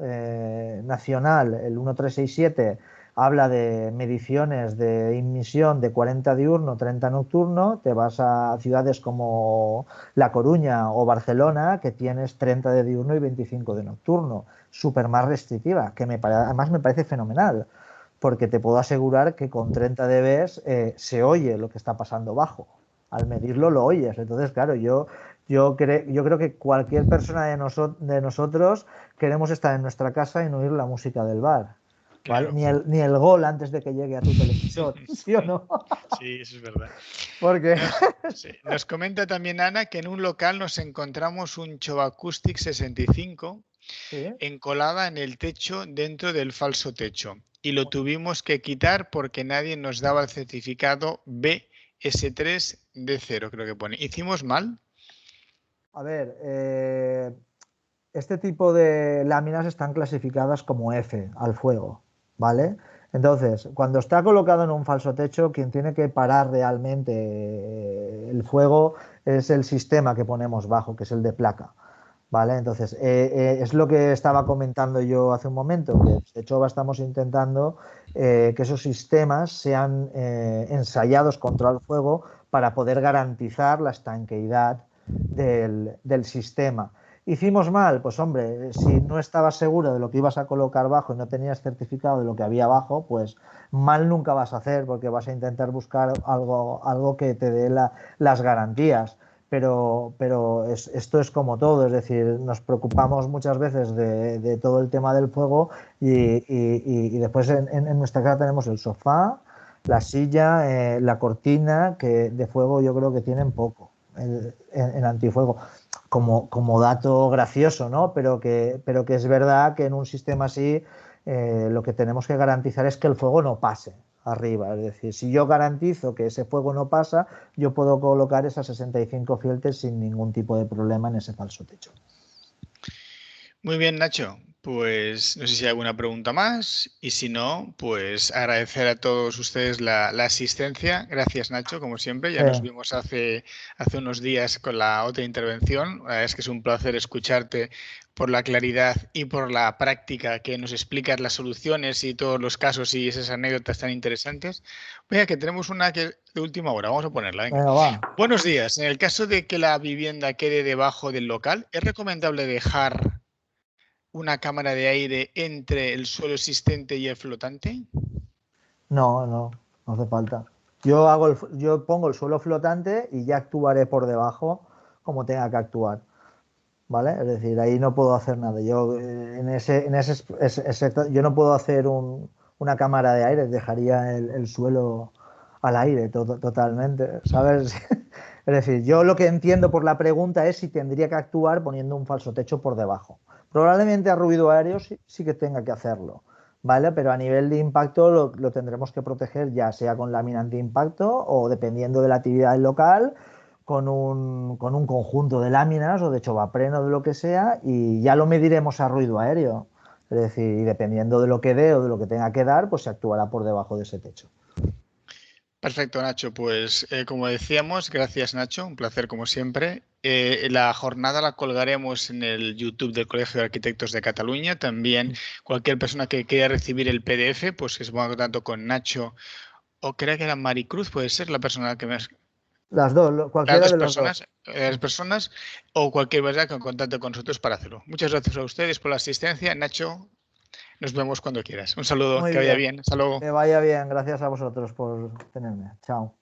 nacional, el 1367, habla de mediciones de inmisión de 40 diurno, 30 nocturno. Te vas a ciudades como La Coruña o Barcelona, que tienes 30 de diurno y 25 de nocturno. Súper más restrictiva, que además me parece fenomenal, porque te puedo asegurar que con 30 dB se oye lo que está pasando bajo. Al medirlo lo oyes. Entonces, claro, yo creo que cualquier persona de nosotros queremos estar en nuestra casa y no oír la música del bar. ¿Vale? Claro. Ni el gol antes de que llegue a tu televisor, ¿sí o no? Sí, eso es verdad. Porque Nos comenta también Ana que en un local nos encontramos un Chow Acoustic 65 Sí. encolada en el techo dentro del falso techo. Y lo tuvimos que quitar porque nadie nos daba el certificado BS3D0, creo que pone. ¿Hicimos mal? A ver, este tipo de láminas están clasificadas como F al fuego, ¿vale? Entonces, cuando está colocado en un falso techo, quien tiene que parar realmente el fuego es el sistema que ponemos bajo, que es el de placa, ¿vale? Entonces, es lo que estaba comentando yo hace un momento, que de hecho estamos intentando que esos sistemas sean ensayados contra el fuego para poder garantizar la estanqueidad del sistema. ¿Hicimos mal? Pues hombre, si no estabas seguro de lo que ibas a colocar bajo y no tenías certificado de lo que había abajo, pues mal nunca vas a hacer porque vas a intentar buscar algo que te dé las garantías. Pero esto es como todo, es decir, nos preocupamos muchas veces de todo el tema del fuego y después en nuestra casa tenemos el sofá, la silla, la cortina, que de fuego yo creo que tienen poco en antifuego como dato gracioso, ¿no? Pero que es verdad que en un sistema así lo que tenemos que garantizar es que el fuego no pase arriba. Es decir, si yo garantizo que ese fuego no pasa, yo puedo colocar esas 65 fieltes sin ningún tipo de problema en ese falso techo. Muy bien, Nacho. Pues no sé si hay alguna pregunta más y si no, pues agradecer a todos ustedes la asistencia. Gracias, Nacho, como siempre. Ya nos vimos hace unos días con la otra intervención. La verdad es que es un placer escucharte por la claridad y por la práctica que nos explicas las soluciones y todos los casos y esas anécdotas tan interesantes. Vea que tenemos una que de última hora. Vamos a ponerla, venga. Venga, va. Buenos días. En el caso de que la vivienda quede debajo del local, ¿es recomendable dejar una cámara de aire entre el suelo existente y el flotante? No hace falta. Yo pongo el suelo flotante y ya actuaré por debajo como tenga que actuar. ¿Vale? Es decir, ahí no puedo hacer nada. Yo yo no puedo hacer una cámara de aire, dejaría el suelo al aire totalmente, ¿sabes? Es decir, yo lo que entiendo por la pregunta es si tendría que actuar poniendo un falso techo por debajo. Probablemente a ruido aéreo sí que tenga que hacerlo, ¿vale? Pero a nivel de impacto lo tendremos que proteger ya sea con lámina antiimpacto o dependiendo de la actividad del local con un conjunto de láminas o de chovapreno de lo que sea y ya lo mediremos a ruido aéreo. Es decir, y dependiendo de lo que dé o de lo que tenga que dar, pues se actuará por debajo de ese techo. Perfecto, Nacho. Pues como decíamos, gracias, Nacho. Un placer como siempre. La jornada la colgaremos en el YouTube del Colegio de Arquitectos de Cataluña. También cualquier persona que quiera recibir el PDF, pues que se ponga en contacto con Nacho o creo que era Maricruz, puede ser la persona que me... Las dos, Las cualquiera dos de los dos. personas o cualquier persona que contacte con nosotros para hacerlo. Muchas gracias a ustedes por la asistencia. Nacho, nos vemos cuando quieras. Un saludo, Muy que vaya bien. bien. Hasta luego. Que vaya bien. Gracias a vosotros por tenerme. Chao.